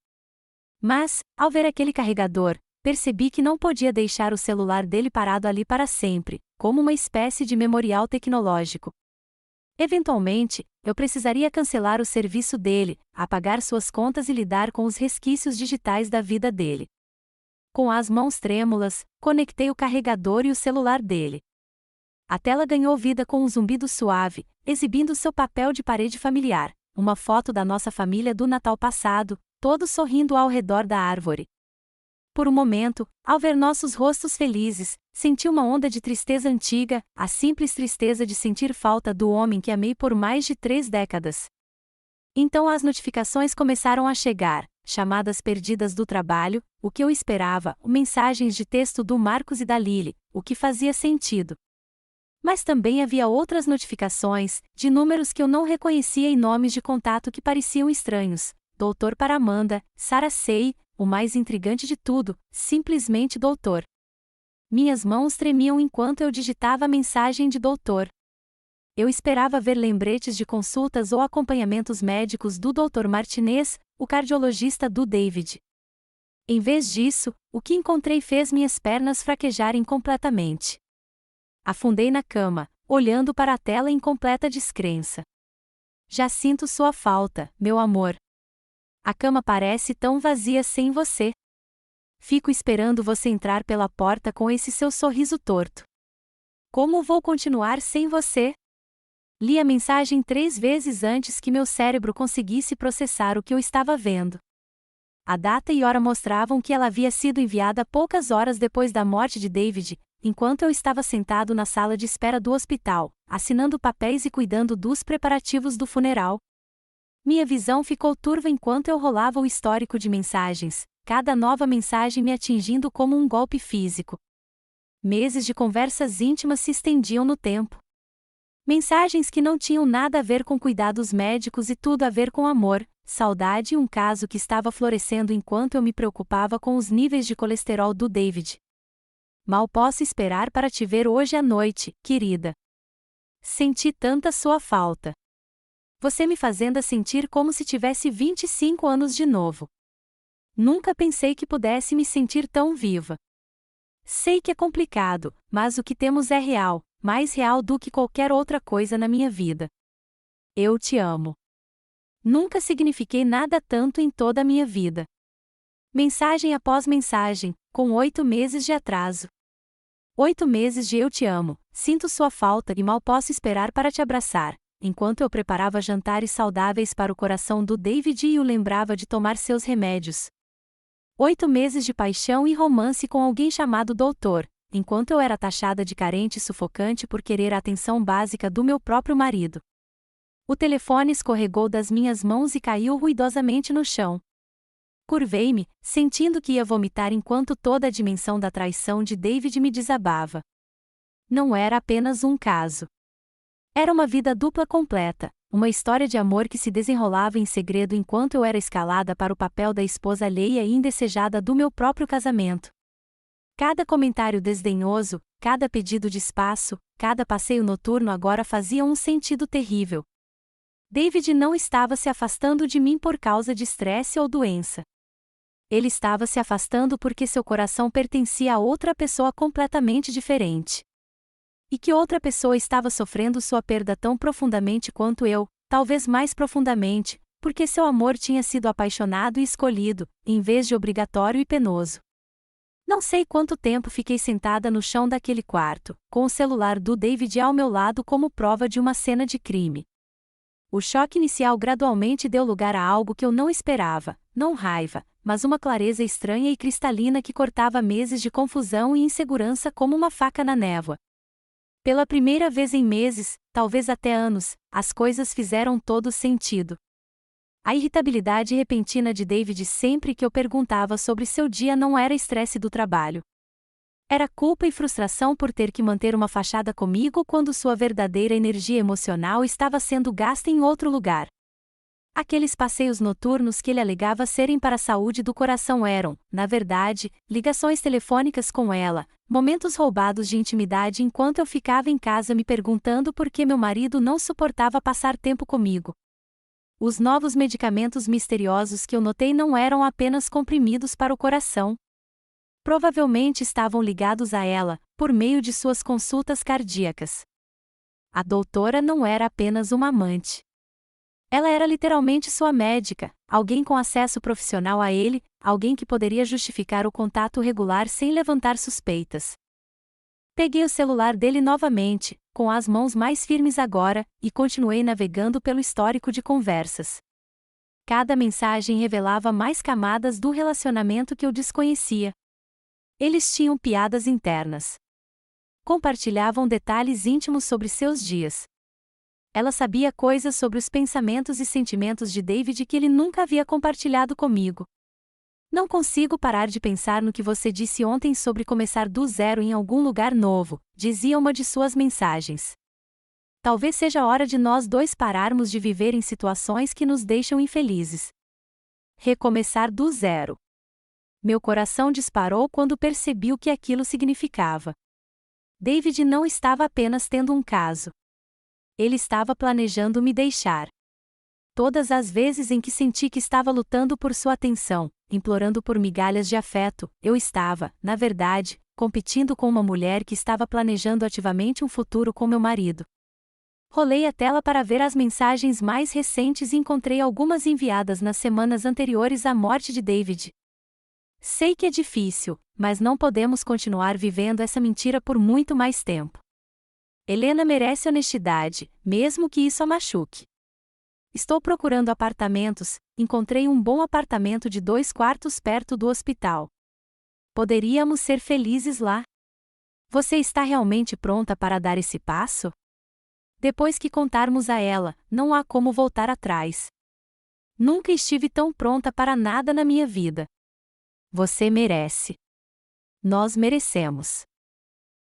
Mas, ao ver aquele carregador, percebi que não podia deixar o celular dele parado ali para sempre, como uma espécie de memorial tecnológico. Eventualmente, eu precisaria cancelar o serviço dele, apagar suas contas e lidar com os resquícios digitais da vida dele. Com as mãos trêmulas, conectei o carregador e o celular dele. A tela ganhou vida com um zumbido suave, exibindo seu papel de parede familiar, uma foto da nossa família do Natal passado, todos sorrindo ao redor da árvore. Por um momento, ao ver nossos rostos felizes, senti uma onda de tristeza antiga, a simples tristeza de sentir falta do homem que amei por mais de 3 décadas. Então as notificações começaram a chegar, chamadas perdidas do trabalho, o que eu esperava, mensagens de texto do Marcos e da Lily, o que fazia sentido. Mas também havia outras notificações, de números que eu não reconhecia e nomes de contato que pareciam estranhos. Doutor para Amanda, Sarah Say, o mais intrigante de tudo, simplesmente doutor. Minhas mãos tremiam enquanto eu digitava a mensagem de doutor. Eu esperava ver lembretes de consultas ou acompanhamentos médicos do Dr. Martinez, o cardiologista do David. Em vez disso, o que encontrei fez minhas pernas fraquejarem completamente. Afundei na cama, olhando para a tela em completa descrença. Já sinto sua falta, meu amor. A cama parece tão vazia sem você. Fico esperando você entrar pela porta com esse seu sorriso torto. Como vou continuar sem você? Li a mensagem 3 vezes antes que meu cérebro conseguisse processar o que eu estava vendo. A data e hora mostravam que ela havia sido enviada poucas horas depois da morte de David, enquanto eu estava sentado na sala de espera do hospital, assinando papéis e cuidando dos preparativos do funeral. Minha visão ficou turva enquanto eu rolava o histórico de mensagens, cada nova mensagem me atingindo como um golpe físico. Meses de conversas íntimas se estendiam no tempo. Mensagens que não tinham nada a ver com cuidados médicos e tudo a ver com amor, saudade e um caso que estava florescendo enquanto eu me preocupava com os níveis de colesterol do David. Mal posso esperar para te ver hoje à noite, querida. Senti tanta sua falta. Você me fazendo sentir como se tivesse 25 anos de novo. Nunca pensei que pudesse me sentir tão viva. Sei que é complicado, mas o que temos é real, mais real do que qualquer outra coisa na minha vida. Eu te amo. Nunca signifiquei nada tanto em toda a minha vida. Mensagem após mensagem, com 8 meses de atraso. 8 meses de eu te amo, sinto sua falta e mal posso esperar para te abraçar, enquanto eu preparava jantares saudáveis para o coração do David e o lembrava de tomar seus remédios. 8 meses de paixão e romance com alguém chamado doutor, enquanto eu era taxada de carente e sufocante por querer a atenção básica do meu próprio marido. O telefone escorregou das minhas mãos e caiu ruidosamente no chão. Curvei-me, sentindo que ia vomitar enquanto toda a dimensão da traição de David me desabava. Não era apenas um caso. Era uma vida dupla completa, uma história de amor que se desenrolava em segredo enquanto eu era escalada para o papel da esposa alheia e indesejada do meu próprio casamento. Cada comentário desdenhoso, cada pedido de espaço, cada passeio noturno agora fazia um sentido terrível. David não estava se afastando de mim por causa de estresse ou doença. Ele estava se afastando porque seu coração pertencia a outra pessoa completamente diferente. E que outra pessoa estava sofrendo sua perda tão profundamente quanto eu, talvez mais profundamente, porque seu amor tinha sido apaixonado e escolhido, em vez de obrigatório e penoso. Não sei quanto tempo fiquei sentada no chão daquele quarto, com o celular do David ao meu lado como prova de uma cena de crime. O choque inicial gradualmente deu lugar a algo que eu não esperava, não raiva, mas uma clareza estranha e cristalina que cortava meses de confusão e insegurança como uma faca na névoa. Pela primeira vez em meses, talvez até anos, as coisas fizeram todo sentido. A irritabilidade repentina de David sempre que eu perguntava sobre seu dia não era estresse do trabalho. Era culpa e frustração por ter que manter uma fachada comigo quando sua verdadeira energia emocional estava sendo gasta em outro lugar. Aqueles passeios noturnos que ele alegava serem para a saúde do coração eram, na verdade, ligações telefônicas com ela, momentos roubados de intimidade enquanto eu ficava em casa me perguntando por que meu marido não suportava passar tempo comigo. Os novos medicamentos misteriosos que eu notei não eram apenas comprimidos para o coração. Provavelmente estavam ligados a ela, por meio de suas consultas cardíacas. A doutora não era apenas uma amante. Ela era literalmente sua médica, alguém com acesso profissional a ele, alguém que poderia justificar o contato regular sem levantar suspeitas. Peguei o celular dele novamente, com as mãos mais firmes agora, e continuei navegando pelo histórico de conversas. Cada mensagem revelava mais camadas do relacionamento que eu desconhecia. Eles tinham piadas internas. Compartilhavam detalhes íntimos sobre seus dias. Ela sabia coisas sobre os pensamentos e sentimentos de David que ele nunca havia compartilhado comigo. Não consigo parar de pensar no que você disse ontem sobre começar do zero em algum lugar novo, dizia uma de suas mensagens. Talvez seja a hora de nós dois pararmos de viver em situações que nos deixam infelizes. Recomeçar do zero. Meu coração disparou quando percebi o que aquilo significava. David não estava apenas tendo um caso. Ele estava planejando me deixar. Todas as vezes em que senti que estava lutando por sua atenção, implorando por migalhas de afeto, eu estava, na verdade, competindo com uma mulher que estava planejando ativamente um futuro com meu marido. Rolei a tela para ver as mensagens mais recentes e encontrei algumas enviadas nas semanas anteriores à morte de David. Sei que é difícil, mas não podemos continuar vivendo essa mentira por muito mais tempo. Helena merece honestidade, mesmo que isso a machuque. Estou procurando apartamentos, encontrei um bom apartamento de 2 quartos perto do hospital. Poderíamos ser felizes lá. Você está realmente pronta para dar esse passo? Depois que contarmos a ela, não há como voltar atrás. Nunca estive tão pronta para nada na minha vida. Você merece. Nós merecemos.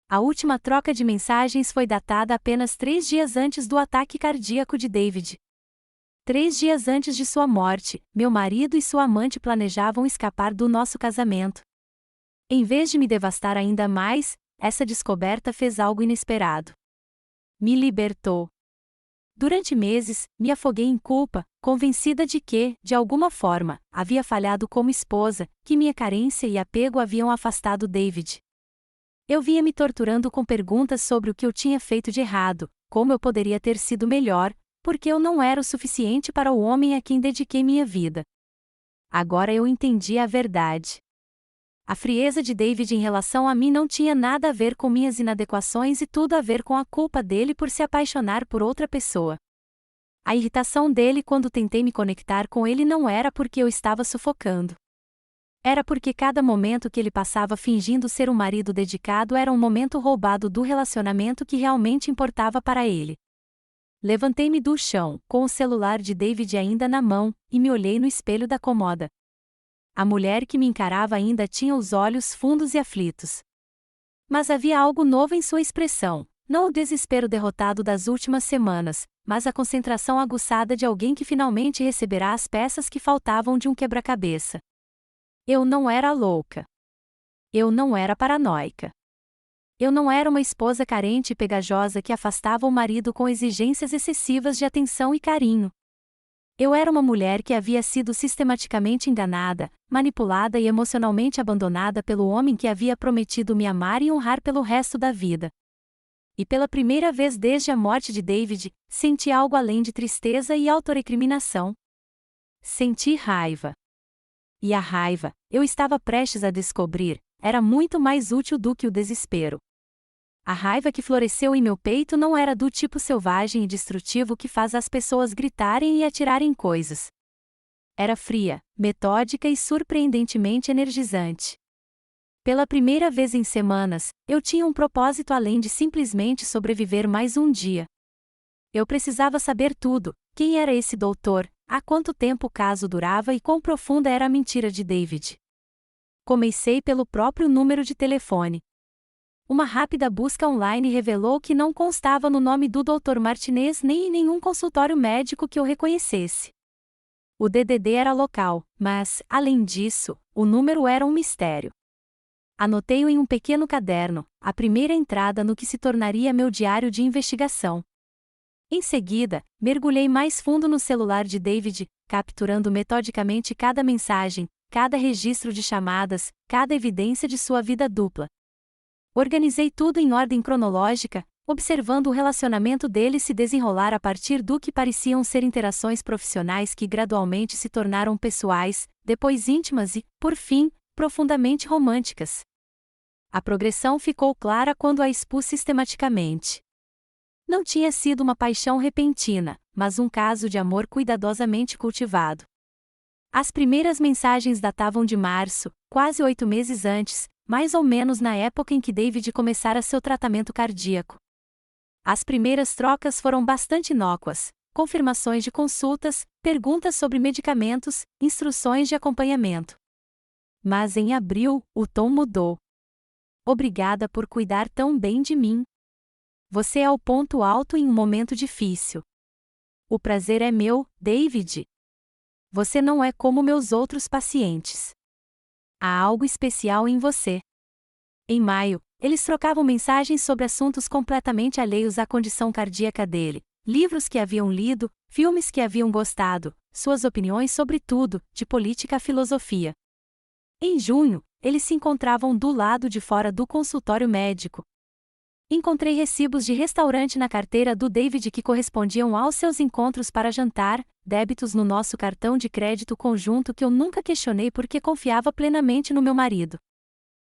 A última troca de mensagens foi datada apenas 3 dias antes do ataque cardíaco de David. 3 dias antes de sua morte, meu marido e sua amante planejavam escapar do nosso casamento. Em vez de me devastar ainda mais, essa descoberta fez algo inesperado. Me libertou. Durante meses, me afoguei em culpa, convencida de que, de alguma forma, havia falhado como esposa, que minha carência e apego haviam afastado David. Eu vinha me torturando com perguntas sobre o que eu tinha feito de errado, como eu poderia ter sido melhor, porque eu não era o suficiente para o homem a quem dediquei minha vida. Agora eu entendi a verdade. A frieza de David em relação a mim não tinha nada a ver com minhas inadequações e tudo a ver com a culpa dele por se apaixonar por outra pessoa. A irritação dele quando tentei me conectar com ele não era porque eu estava sufocando. Era porque cada momento que ele passava fingindo ser um marido dedicado era um momento roubado do relacionamento que realmente importava para ele. Levantei-me do chão, com o celular de David ainda na mão, e me olhei no espelho da cômoda. A mulher que me encarava ainda tinha os olhos fundos e aflitos. Mas havia algo novo em sua expressão, não o desespero derrotado das últimas semanas, mas a concentração aguçada de alguém que finalmente receberá as peças que faltavam de um quebra-cabeça. Eu não era louca. Eu não era paranoica. Eu não era uma esposa carente e pegajosa que afastava o marido com exigências excessivas de atenção e carinho. Eu era uma mulher que havia sido sistematicamente enganada, manipulada e emocionalmente abandonada pelo homem que havia prometido me amar e honrar pelo resto da vida. E pela primeira vez desde a morte de David, senti algo além de tristeza e autorrecriminação. Senti raiva. E a raiva, eu estava prestes a descobrir, era muito mais útil do que o desespero. A raiva que floresceu em meu peito não era do tipo selvagem e destrutivo que faz as pessoas gritarem e atirarem coisas. Era fria, metódica e surpreendentemente energizante. Pela primeira vez em semanas, eu tinha um propósito além de simplesmente sobreviver mais um dia. Eu precisava saber tudo: quem era esse doutor, há quanto tempo o caso durava e quão profunda era a mentira de David. Comecei pelo próprio número de telefone. Uma rápida busca online revelou que não constava no nome do Dr. Martinez nem em nenhum consultório médico que eu reconhecesse. O DDD era local, mas, além disso, o número era um mistério. Anotei-o em um pequeno caderno, a primeira entrada no que se tornaria meu diário de investigação. Em seguida, mergulhei mais fundo no celular de David, capturando metodicamente cada mensagem, cada registro de chamadas, cada evidência de sua vida dupla. Organizei tudo em ordem cronológica, observando o relacionamento dele se desenrolar a partir do que pareciam ser interações profissionais que gradualmente se tornaram pessoais, depois íntimas e, por fim, profundamente românticas. A progressão ficou clara quando a expus sistematicamente. Não tinha sido uma paixão repentina, mas um caso de amor cuidadosamente cultivado. As primeiras mensagens datavam de março, quase 8 meses antes, mais ou menos na época em que David começara seu tratamento cardíaco. As primeiras trocas foram bastante inócuas, confirmações de consultas, perguntas sobre medicamentos, instruções de acompanhamento. Mas em abril, o tom mudou. Obrigada por cuidar tão bem de mim. Você é o ponto alto em um momento difícil. O prazer é meu, David. Você não é como meus outros pacientes. Há algo especial em você. Em maio, eles trocavam mensagens sobre assuntos completamente alheios à condição cardíaca dele, livros que haviam lido, filmes que haviam gostado, suas opiniões sobre tudo, de política a filosofia. Em junho, eles se encontravam do lado de fora do consultório médico. Encontrei recibos de restaurante na carteira do David que correspondiam aos seus encontros para jantar, débitos no nosso cartão de crédito conjunto que eu nunca questionei porque confiava plenamente no meu marido.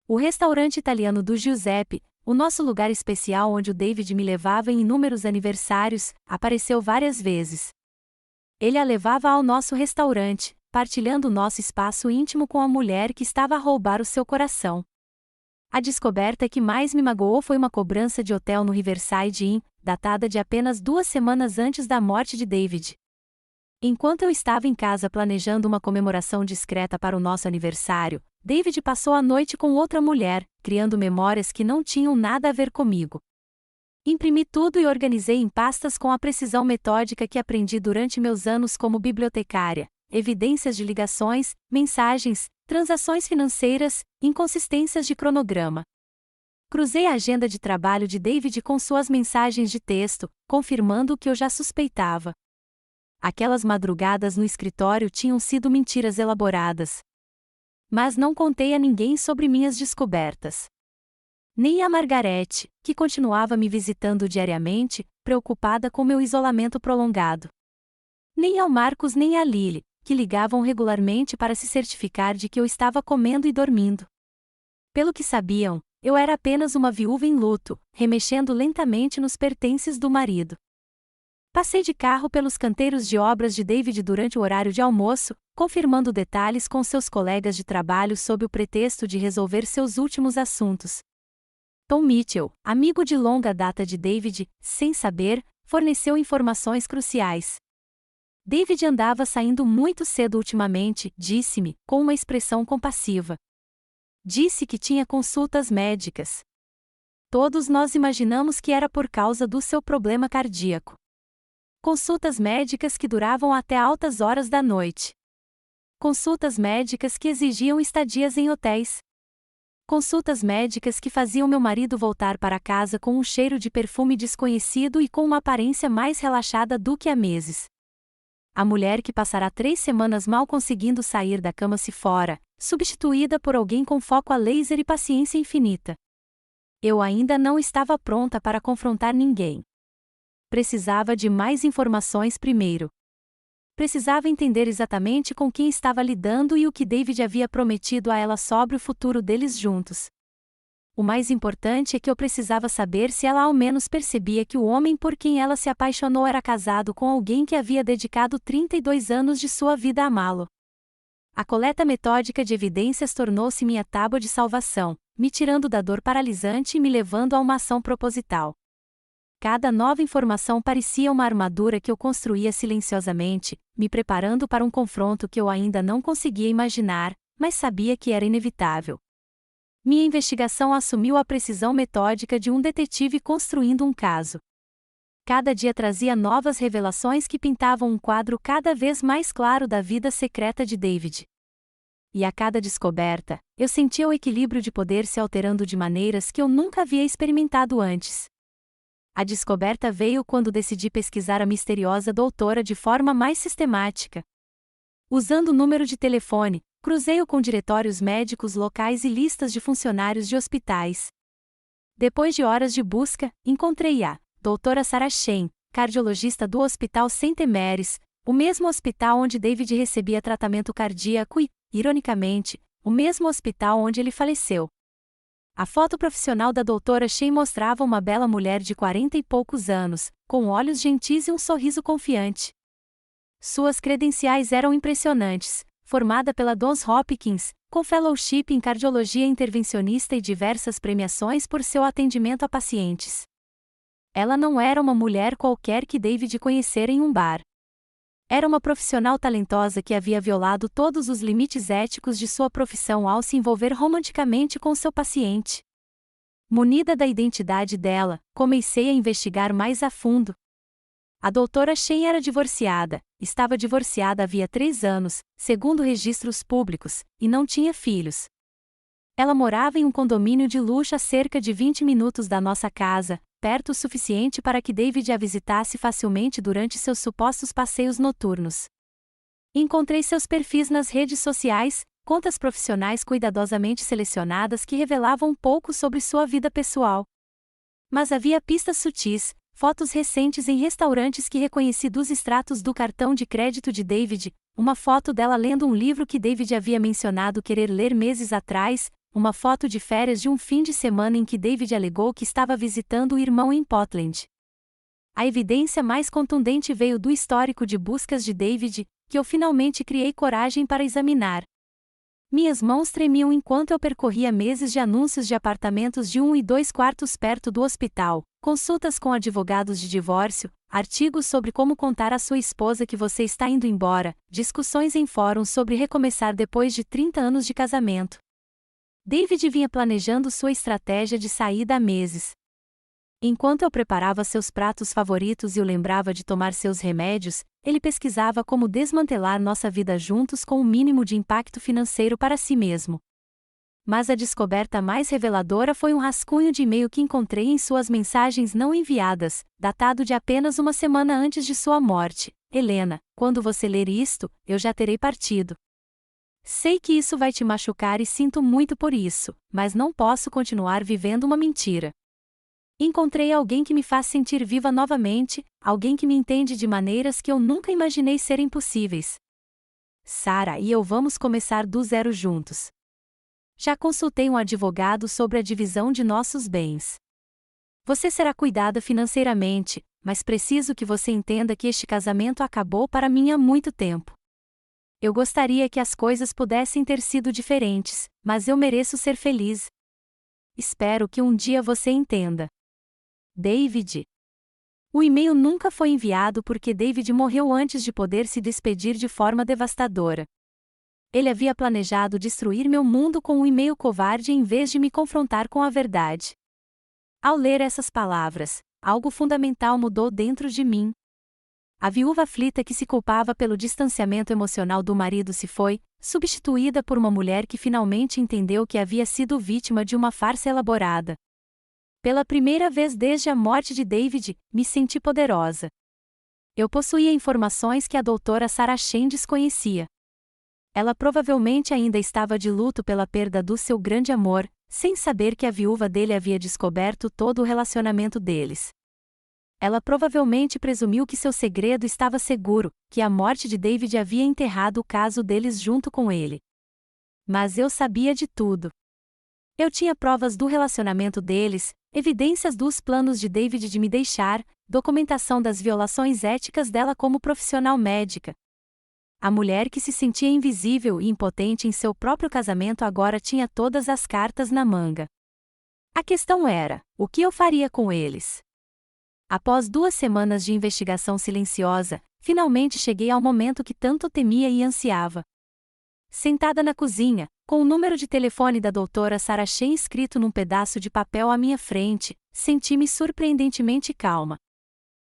O restaurante italiano do Giuseppe, o nosso lugar especial onde o David me levava em inúmeros aniversários, apareceu várias vezes. Ele a levava ao nosso restaurante, partilhando o nosso espaço íntimo com a mulher que estava a roubar o seu coração. A descoberta que mais me magoou foi uma cobrança de hotel no Riverside Inn, datada de apenas 2 semanas antes da morte de David. Enquanto eu estava em casa planejando uma comemoração discreta para o nosso aniversário, David passou a noite com outra mulher, criando memórias que não tinham nada a ver comigo. Imprimi tudo e organizei em pastas com a precisão metódica que aprendi durante meus anos como bibliotecária, evidências de ligações, mensagens, transações financeiras, inconsistências de cronograma. Cruzei a agenda de trabalho de David com suas mensagens de texto, confirmando o que eu já suspeitava. Aquelas madrugadas no escritório tinham sido mentiras elaboradas. Mas não contei a ninguém sobre minhas descobertas. Nem a Margarete, que continuava me visitando diariamente, preocupada com meu isolamento prolongado. Nem ao Marcos nem a Lily, que ligavam regularmente para se certificar de que eu estava comendo e dormindo. Pelo que sabiam, eu era apenas uma viúva em luto, remexendo lentamente nos pertences do marido. Passei de carro pelos canteiros de obras de David durante o horário de almoço, confirmando detalhes com seus colegas de trabalho sob o pretexto de resolver seus últimos assuntos. Tom Mitchell, amigo de longa data de David, sem saber, forneceu informações cruciais. David andava saindo muito cedo ultimamente, disse-me, com uma expressão compassiva. Disse que tinha consultas médicas. Todos nós imaginamos que era por causa do seu problema cardíaco. Consultas médicas que duravam até altas horas da noite. Consultas médicas que exigiam estadias em hotéis. Consultas médicas que faziam meu marido voltar para casa com um cheiro de perfume desconhecido e com uma aparência mais relaxada do que há meses. A mulher que passará 3 semanas mal conseguindo sair da cama se fora, substituída por alguém com foco a laser e paciência infinita. Eu ainda não estava pronta para confrontar ninguém. Precisava de mais informações primeiro. Precisava entender exatamente com quem estava lidando e o que David havia prometido a ela sobre o futuro deles juntos. O mais importante é que eu precisava saber se ela ao menos percebia que o homem por quem ela se apaixonou era casado com alguém que havia dedicado 32 anos de sua vida a amá-lo. A coleta metódica de evidências tornou-se minha tábua de salvação, me tirando da dor paralisante e me levando a uma ação proposital. Cada nova informação parecia uma armadura que eu construía silenciosamente, me preparando para um confronto que eu ainda não conseguia imaginar, mas sabia que era inevitável. Minha investigação assumiu a precisão metódica de um detetive construindo um caso. Cada dia trazia novas revelações que pintavam um quadro cada vez mais claro da vida secreta de David. E a cada descoberta, eu sentia o equilíbrio de poder se alterando de maneiras que eu nunca havia experimentado antes. A descoberta veio quando decidi pesquisar a misteriosa doutora de forma mais sistemática. Usando o número de telefone, cruzei-o com diretórios médicos locais e listas de funcionários de hospitais. Depois de horas de busca, encontrei a doutora Sarah Shane, cardiologista do Hospital St. Mary's, o mesmo hospital onde David recebia tratamento cardíaco e, ironicamente, o mesmo hospital onde ele faleceu. A foto profissional da doutora Shane mostrava uma bela mulher de 40 e poucos anos, com olhos gentis e um sorriso confiante. Suas credenciais eram impressionantes, formada pela Johns Hopkins, com fellowship em cardiologia intervencionista e diversas premiações por seu atendimento a pacientes. Ela não era uma mulher qualquer que David conhecera em um bar. Era uma profissional talentosa que havia violado todos os limites éticos de sua profissão ao se envolver romanticamente com seu paciente. Munida da identidade dela, comecei a investigar mais a fundo. A doutora Shane era divorciada, estava divorciada havia 3 anos, segundo registros públicos, e não tinha filhos. Ela morava em um condomínio de luxo a cerca de 20 minutos da nossa casa, perto o suficiente para que David a visitasse facilmente durante seus supostos passeios noturnos. Encontrei seus perfis nas redes sociais, contas profissionais cuidadosamente selecionadas que revelavam um pouco sobre sua vida pessoal. Mas havia pistas sutis, fotos recentes em restaurantes que reconheci dos extratos do cartão de crédito de David, uma foto dela lendo um livro que David havia mencionado querer ler meses atrás, uma foto de férias de um fim de semana em que David alegou que estava visitando o irmão em Portland. A evidência mais contundente veio do histórico de buscas de David, que eu finalmente criei coragem para examinar. Minhas mãos tremiam enquanto eu percorria meses de anúncios de apartamentos de 1 e 2 quartos perto do hospital, consultas com advogados de divórcio, artigos sobre como contar à sua esposa que você está indo embora, discussões em fóruns sobre recomeçar depois de 30 anos de casamento. David vinha planejando sua estratégia de saída há meses. Enquanto eu preparava seus pratos favoritos e o lembrava de tomar seus remédios, ele pesquisava como desmantelar nossa vida juntos com o mínimo de impacto financeiro para si mesmo. Mas a descoberta mais reveladora foi um rascunho de e-mail que encontrei em suas mensagens não enviadas, datado de apenas uma semana antes de sua morte. Helena, quando você ler isto, eu já terei partido. Sei que isso vai te machucar e sinto muito por isso, mas não posso continuar vivendo uma mentira. Encontrei alguém que me faz sentir viva novamente, alguém que me entende de maneiras que eu nunca imaginei serem possíveis. Sarah e eu vamos começar do zero juntos. Já consultei um advogado sobre a divisão de nossos bens. Você será cuidada financeiramente, mas preciso que você entenda que este casamento acabou para mim há muito tempo. Eu gostaria que as coisas pudessem ter sido diferentes, mas eu mereço ser feliz. Espero que um dia você entenda. David. O e-mail nunca foi enviado porque David morreu antes de poder se despedir de forma devastadora. Ele havia planejado destruir meu mundo com um e-mail covarde em vez de me confrontar com a verdade. Ao ler essas palavras, algo fundamental mudou dentro de mim. A viúva aflita que se culpava pelo distanciamento emocional do marido se foi, substituída por uma mulher que finalmente entendeu que havia sido vítima de uma farsa elaborada. Pela primeira vez desde a morte de David, me senti poderosa. Eu possuía informações que a doutora Sarah Chen desconhecia. Ela provavelmente ainda estava de luto pela perda do seu grande amor, sem saber que a viúva dele havia descoberto todo o relacionamento deles. Ela provavelmente presumiu que seu segredo estava seguro, que a morte de David havia enterrado o caso deles junto com ele. Mas eu sabia de tudo. Eu tinha provas do relacionamento deles, evidências dos planos de David de me deixar, documentação das violações éticas dela como profissional médica. A mulher que se sentia invisível e impotente em seu próprio casamento agora tinha todas as cartas na manga. A questão era: o que eu faria com eles? Após 2 semanas de investigação silenciosa, finalmente cheguei ao momento que tanto temia e ansiava. Sentada na cozinha, com o número de telefone da doutora Sarah Chen escrito num pedaço de papel à minha frente, senti-me surpreendentemente calma.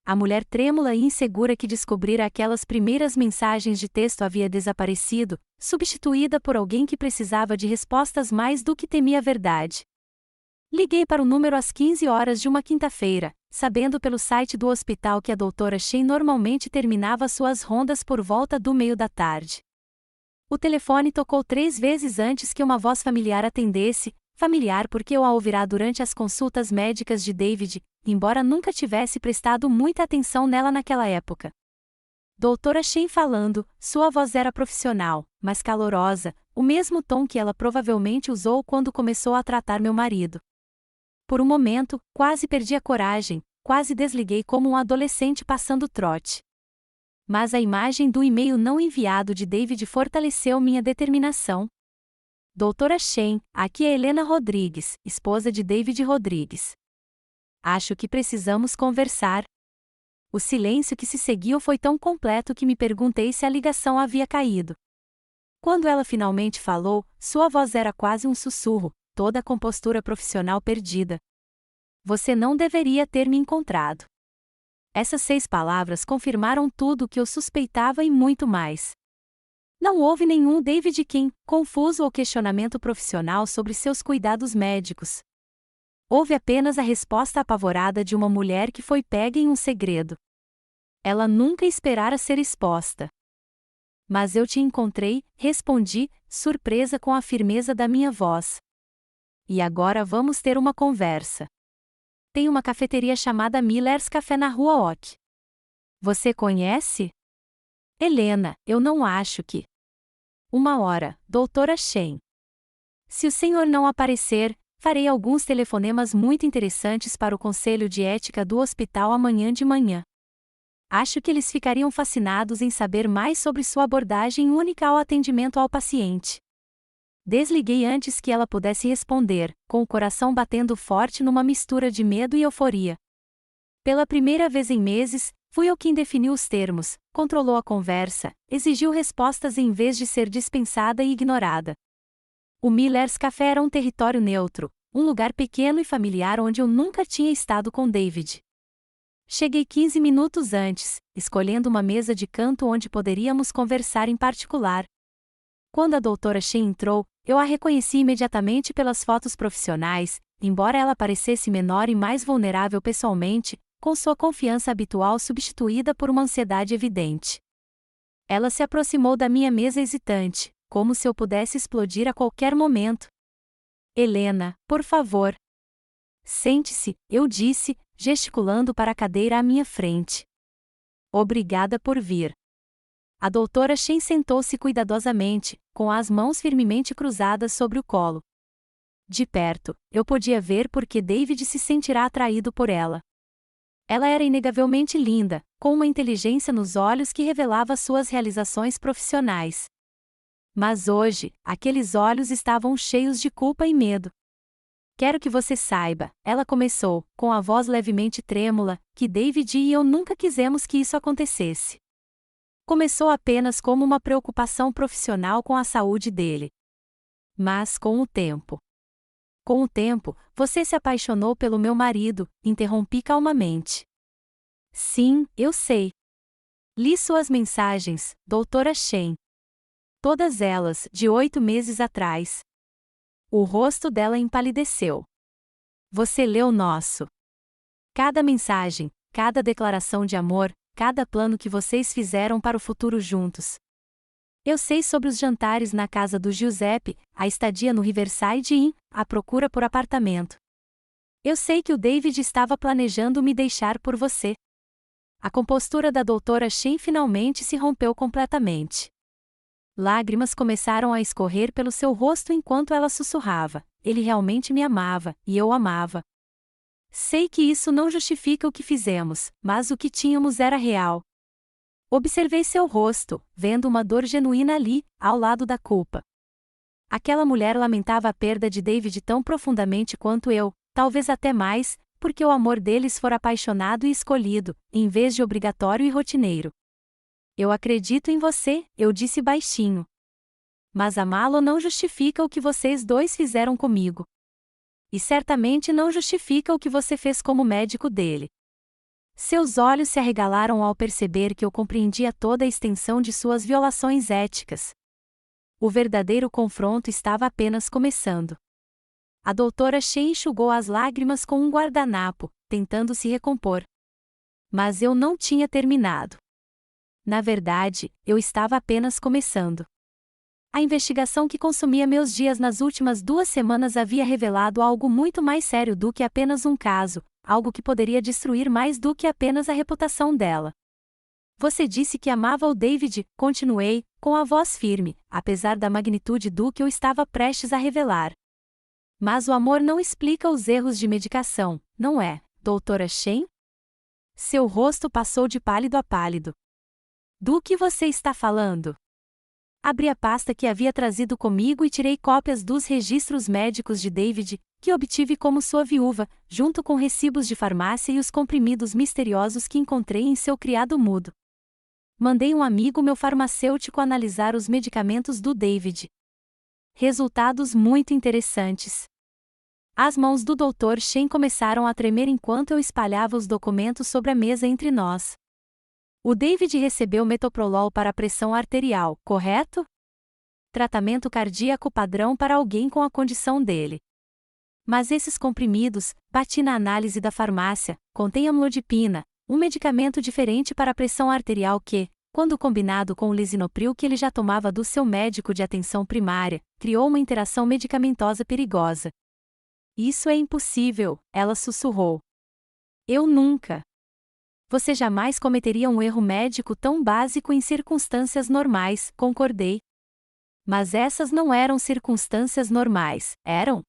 A mulher trêmula e insegura que descobrira aquelas primeiras mensagens de texto havia desaparecido, substituída por alguém que precisava de respostas mais do que temia a verdade. Liguei para o número às 15 horas de uma quinta-feira, sabendo pelo site do hospital que a doutora Chen normalmente terminava suas rondas por volta do meio da tarde. O telefone tocou 3 vezes antes que uma voz familiar atendesse, familiar porque eu a ouvirá durante as consultas médicas de David, embora nunca tivesse prestado muita atenção nela naquela época. Doutora Chen falando, sua voz era profissional, mas calorosa, o mesmo tom que ela provavelmente usou quando começou a tratar meu marido. Por um momento, quase perdi a coragem, quase desliguei como um adolescente passando trote. Mas a imagem do e-mail não enviado de David fortaleceu minha determinação. Doutora Chen, aqui é Helena Rodrigues, esposa de David Rodrigues. Acho que precisamos conversar. O silêncio que se seguiu foi tão completo que me perguntei se a ligação havia caído. Quando ela finalmente falou, sua voz era quase um sussurro, toda a compostura profissional perdida. Você não deveria ter me encontrado. Essas 6 palavras confirmaram tudo o que eu suspeitava e muito mais. Não houve nenhum David Kim, confuso ou questionamento profissional sobre seus cuidados médicos. Houve apenas a resposta apavorada de uma mulher que foi pega em um segredo. Ela nunca esperara ser exposta. Mas eu te encontrei, respondi, surpresa com a firmeza da minha voz. E agora vamos ter uma conversa. Tem uma cafeteria chamada Miller's Café na Rua Oak. Você conhece? Helena, eu não acho que. 1 hora, doutora Chen. Se o senhor não aparecer, farei alguns telefonemas muito interessantes para o Conselho de Ética do hospital amanhã de manhã. Acho que eles ficariam fascinados em saber mais sobre sua abordagem única ao atendimento ao paciente. Desliguei antes que ela pudesse responder, com o coração batendo forte numa mistura de medo e euforia. Pela primeira vez em meses, fui eu quem definiu os termos, controlou a conversa, exigiu respostas em vez de ser dispensada e ignorada. O Miller's Café era um território neutro, um lugar pequeno e familiar onde eu nunca tinha estado com David. Cheguei 15 minutos antes, escolhendo uma mesa de canto onde poderíamos conversar em particular. Quando a doutora Chen entrou, eu a reconheci imediatamente pelas fotos profissionais, embora ela parecesse menor e mais vulnerável pessoalmente, com sua confiança habitual substituída por uma ansiedade evidente. Ela se aproximou da minha mesa hesitante, como se eu pudesse explodir a qualquer momento. Helena, por favor. Sente-se, eu disse, gesticulando para a cadeira à minha frente. Obrigada por vir. A doutora Chen sentou-se cuidadosamente, com as mãos firmemente cruzadas sobre o colo. De perto, eu podia ver por que David se sentirá atraído por ela. Ela era inegavelmente linda, com uma inteligência nos olhos que revelava suas realizações profissionais. Mas hoje, aqueles olhos estavam cheios de culpa e medo. Quero que você saiba, ela começou, com a voz levemente trêmula, que David e eu nunca quisemos que isso acontecesse. Começou apenas como uma preocupação profissional com a saúde dele. Mas com o tempo. Com o tempo, você se apaixonou pelo meu marido, interrompi calmamente. Sim, eu sei. Li suas mensagens, doutora Chen. Todas elas, de 8 meses atrás. O rosto dela empalideceu. Você leu nosso. Cada mensagem, cada declaração de amor, cada plano que vocês fizeram para o futuro juntos. Eu sei sobre os jantares na casa do Giuseppe, a estadia no Riverside Inn, a procura por apartamento. Eu sei que o David estava planejando me deixar por você. A compostura da doutora Shen finalmente se rompeu completamente. Lágrimas começaram a escorrer pelo seu rosto enquanto ela sussurrava: ele realmente me amava, e eu amava. Sei que isso não justifica o que fizemos, mas o que tínhamos era real. Observei seu rosto, vendo uma dor genuína ali, ao lado da culpa. Aquela mulher lamentava a perda de David tão profundamente quanto eu, talvez até mais, porque o amor deles fora apaixonado e escolhido, em vez de obrigatório e rotineiro. Eu acredito em você, eu disse baixinho. Mas amá-lo não justifica o que vocês dois fizeram comigo. E certamente não justifica o que você fez como médico dele. Seus olhos se arregalaram ao perceber que eu compreendia toda a extensão de suas violações éticas. O verdadeiro confronto estava apenas começando. A doutora Shen enxugou as lágrimas com um guardanapo, tentando se recompor. Mas eu não tinha terminado. Na verdade, eu estava apenas começando. A investigação que consumia meus dias nas últimas 2 semanas havia revelado algo muito mais sério do que apenas um caso, algo que poderia destruir mais do que apenas a reputação dela. Você disse que amava o David, continuei, com a voz firme, apesar da magnitude do que eu estava prestes a revelar. Mas o amor não explica os erros de medicação, não é, doutora Shen? Seu rosto passou de pálido a pálido. Do que você está falando? Abri a pasta que havia trazido comigo e tirei cópias dos registros médicos de David, que obtive como sua viúva, junto com recibos de farmácia e os comprimidos misteriosos que encontrei em seu criado mudo. Mandei um amigo meu farmacêutico analisar os medicamentos do David. Resultados muito interessantes. As mãos do Dr. Shen começaram a tremer enquanto eu espalhava os documentos sobre a mesa entre nós. O David recebeu metoprolol para a pressão arterial, correto? Tratamento cardíaco padrão para alguém com a condição dele. Mas esses comprimidos, bati na análise da farmácia, contêm amlodipina, um medicamento diferente para a pressão arterial que, quando combinado com o lisinopril que ele já tomava do seu médico de atenção primária, criou uma interação medicamentosa perigosa. Isso é impossível, ela sussurrou. Eu nunca. Você jamais cometeria um erro médico tão básico em circunstâncias normais, concordei. Mas essas não eram circunstâncias normais, eram?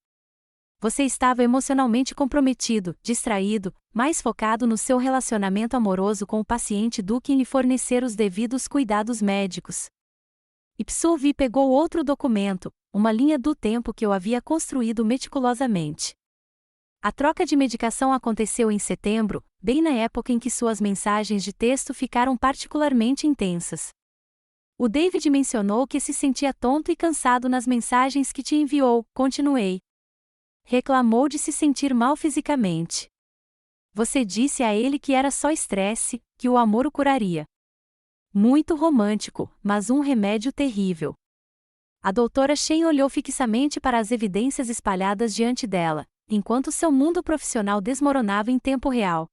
Você estava emocionalmente comprometido, distraído, mais focado no seu relacionamento amoroso com o paciente do que em lhe fornecer os devidos cuidados médicos. Ipsovi pegou outro documento, uma linha do tempo que eu havia construído meticulosamente. A troca de medicação aconteceu em setembro, bem na época em que suas mensagens de texto ficaram particularmente intensas. O David mencionou que se sentia tonto e cansado nas mensagens que te enviou, continuei. Reclamou de se sentir mal fisicamente. Você disse a ele que era só estresse, que o amor o curaria. Muito romântico, mas um remédio terrível. A doutora Shen olhou fixamente para as evidências espalhadas diante dela, enquanto seu mundo profissional desmoronava em tempo real.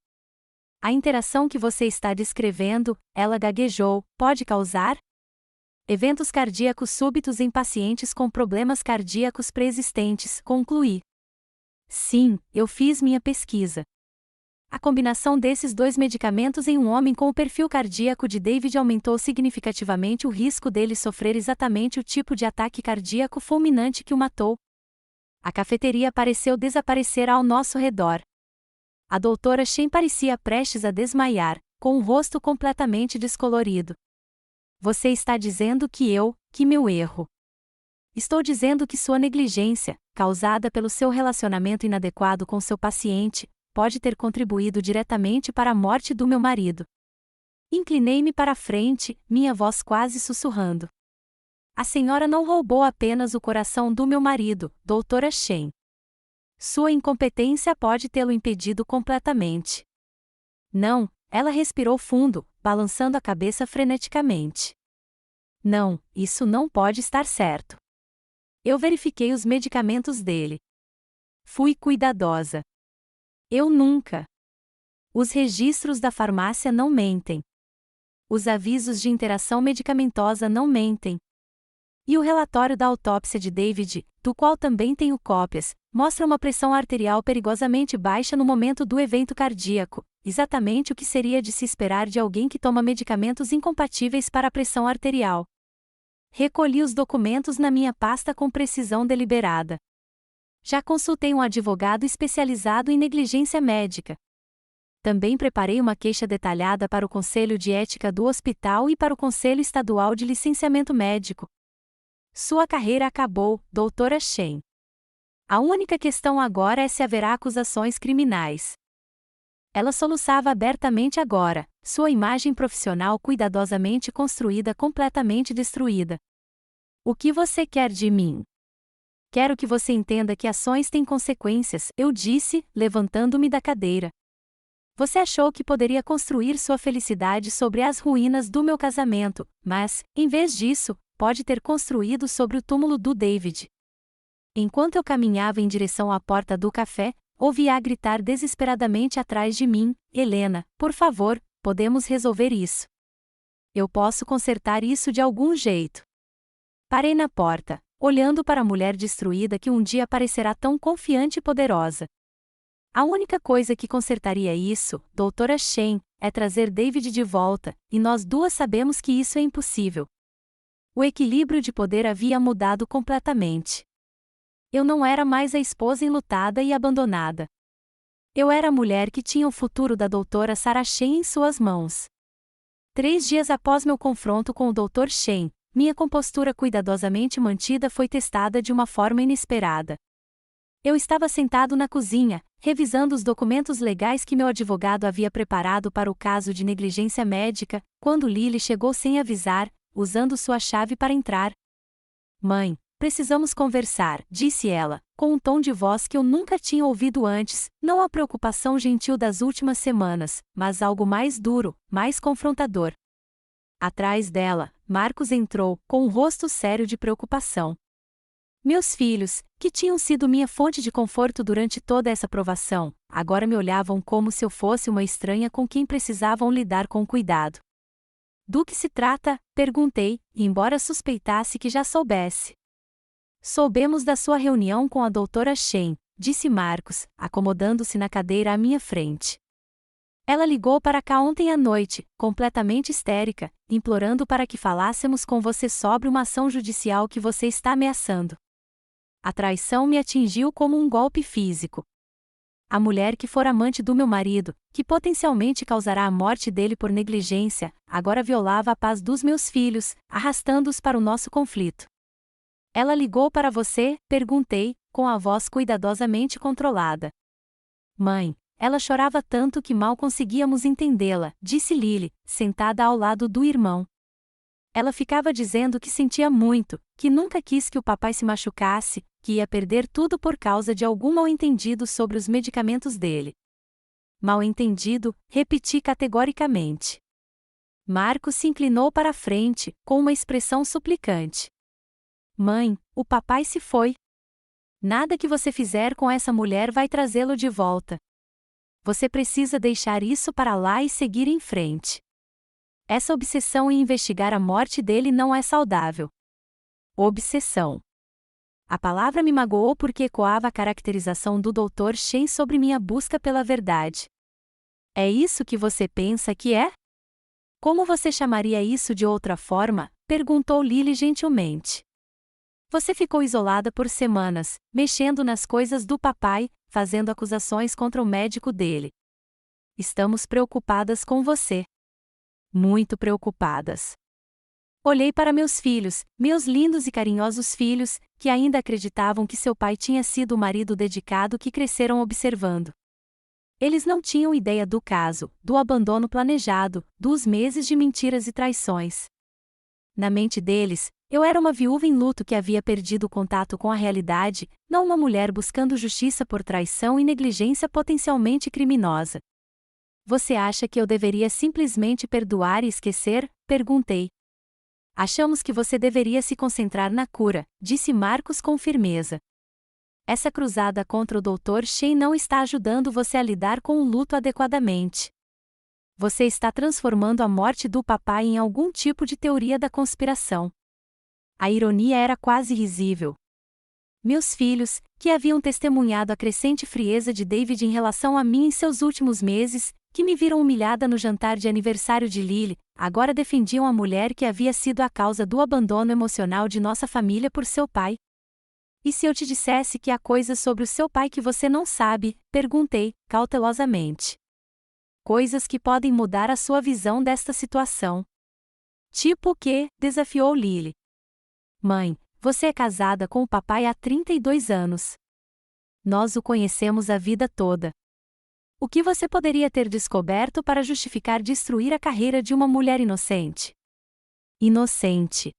A interação que você está descrevendo, ela gaguejou, pode causar eventos cardíacos súbitos em pacientes com problemas cardíacos pré-existentes, concluí. Sim, eu fiz minha pesquisa. A combinação desses 2 medicamentos em um homem com o perfil cardíaco de David aumentou significativamente o risco dele sofrer exatamente o tipo de ataque cardíaco fulminante que o matou. A cafeteria pareceu desaparecer ao nosso redor. A doutora Shen parecia prestes a desmaiar, com o rosto completamente descolorido. Você está dizendo que meu erro. Estou dizendo que sua negligência, causada pelo seu relacionamento inadequado com seu paciente, pode ter contribuído diretamente para a morte do meu marido. Inclinei-me para a frente, minha voz quase sussurrando. A senhora não roubou apenas o coração do meu marido, doutora Shen. Sua incompetência pode tê-lo impedido completamente. Não, ela respirou fundo, balançando a cabeça freneticamente. Não, isso não pode estar certo. Eu verifiquei os medicamentos dele. Fui cuidadosa. Eu nunca. Os registros da farmácia não mentem. Os avisos de interação medicamentosa não mentem. E o relatório da autópsia de David, do qual também tenho cópias, mostra uma pressão arterial perigosamente baixa no momento do evento cardíaco, exatamente o que seria de se esperar de alguém que toma medicamentos incompatíveis para a pressão arterial. Recolhi os documentos na minha pasta com precisão deliberada. Já consultei um advogado especializado em negligência médica. Também preparei uma queixa detalhada para o Conselho de Ética do hospital e para o Conselho Estadual de Licenciamento Médico. Sua carreira acabou, Doutora Shen. A única questão agora é se haverá acusações criminais. Ela soluçava abertamente agora, sua imagem profissional cuidadosamente construída completamente destruída. O que você quer de mim? Quero que você entenda que ações têm consequências, eu disse, levantando-me da cadeira. Você achou que poderia construir sua felicidade sobre as ruínas do meu casamento, mas, em vez disso, pode ter construído sobre o túmulo do David. Enquanto eu caminhava em direção à porta do café, ouvi-a gritar desesperadamente atrás de mim: Helena, por favor, podemos resolver isso. Eu posso consertar isso de algum jeito. Parei na porta, olhando para a mulher destruída que um dia parecerá tão confiante e poderosa. A única coisa que consertaria isso, Doutora Shen, é trazer David de volta, e nós duas sabemos que isso é impossível. O equilíbrio de poder havia mudado completamente. Eu não era mais a esposa enlutada e abandonada. Eu era a mulher que tinha o futuro da doutora Sarah Shen em suas mãos. 3 dias após meu confronto com o Dr. Shen, minha compostura cuidadosamente mantida foi testada de uma forma inesperada. Eu estava sentado na cozinha, revisando os documentos legais que meu advogado havia preparado para o caso de negligência médica, quando Lily chegou sem avisar, usando sua chave para entrar. Mãe, precisamos conversar, disse ela, com um tom de voz que eu nunca tinha ouvido antes, não a preocupação gentil das últimas semanas, mas algo mais duro, mais confrontador. Atrás dela, Marcos entrou, com um rosto sério de preocupação. Meus filhos, que tinham sido minha fonte de conforto durante toda essa provação, agora me olhavam como se eu fosse uma estranha com quem precisavam lidar com cuidado. Do que se trata? Perguntei, embora suspeitasse que já soubesse. Soubemos da sua reunião com a doutora Shen, disse Marcos, acomodando-se na cadeira à minha frente. Ela ligou para cá ontem à noite, completamente histérica, implorando para que falássemos com você sobre uma ação judicial que você está ameaçando. A traição me atingiu como um golpe físico. A mulher que for amante do meu marido, que potencialmente causará a morte dele por negligência, agora violava a paz dos meus filhos, arrastando-os para o nosso conflito. Ela ligou para você? Perguntei, com a voz cuidadosamente controlada. Mãe, ela chorava tanto que mal conseguíamos entendê-la, disse Lily, sentada ao lado do irmão. Ela ficava dizendo que sentia muito, que nunca quis que o papai se machucasse, que ia perder tudo por causa de algum mal-entendido sobre os medicamentos dele. Mal-entendido, repeti categoricamente. Marcos se inclinou para a frente, com uma expressão suplicante. Mãe, o papai se foi. Nada que você fizer com essa mulher vai trazê-lo de volta. Você precisa deixar isso para lá e seguir em frente. Essa obsessão em investigar a morte dele não é saudável. Obsessão. A palavra me magoou porque ecoava a caracterização do Dr. Shen sobre minha busca pela verdade. É isso que você pensa que é? Como você chamaria isso de outra forma? Perguntou Lily gentilmente. Você ficou isolada por semanas, mexendo nas coisas do papai, fazendo acusações contra o médico dele. Estamos preocupadas com você. Muito preocupadas. Olhei para meus filhos, meus lindos e carinhosos filhos, que ainda acreditavam que seu pai tinha sido o marido dedicado que cresceram observando. Eles não tinham ideia do caso, do abandono planejado, dos meses de mentiras e traições. Na mente deles, eu era uma viúva em luto que havia perdido o contato com a realidade, não uma mulher buscando justiça por traição e negligência potencialmente criminosa. Você acha que eu deveria simplesmente perdoar e esquecer? Perguntei. Achamos que você deveria se concentrar na cura, disse Marcos com firmeza. Essa cruzada contra o Dr. Shen não está ajudando você a lidar com o luto adequadamente. Você está transformando a morte do papai em algum tipo de teoria da conspiração. A ironia era quase risível. Meus filhos, que haviam testemunhado a crescente frieza de David em relação a mim em seus últimos meses, que me viram humilhada no jantar de aniversário de Lily, agora defendiam a mulher que havia sido a causa do abandono emocional de nossa família por seu pai. E se eu te dissesse que há coisas sobre o seu pai que você não sabe? Perguntei, cautelosamente. Coisas que podem mudar a sua visão desta situação. Tipo o quê? Desafiou Lily. Mãe, você é casada com o papai há 32 anos. Nós o conhecemos a vida toda. O que você poderia ter descoberto para justificar destruir a carreira de uma mulher inocente? Inocente.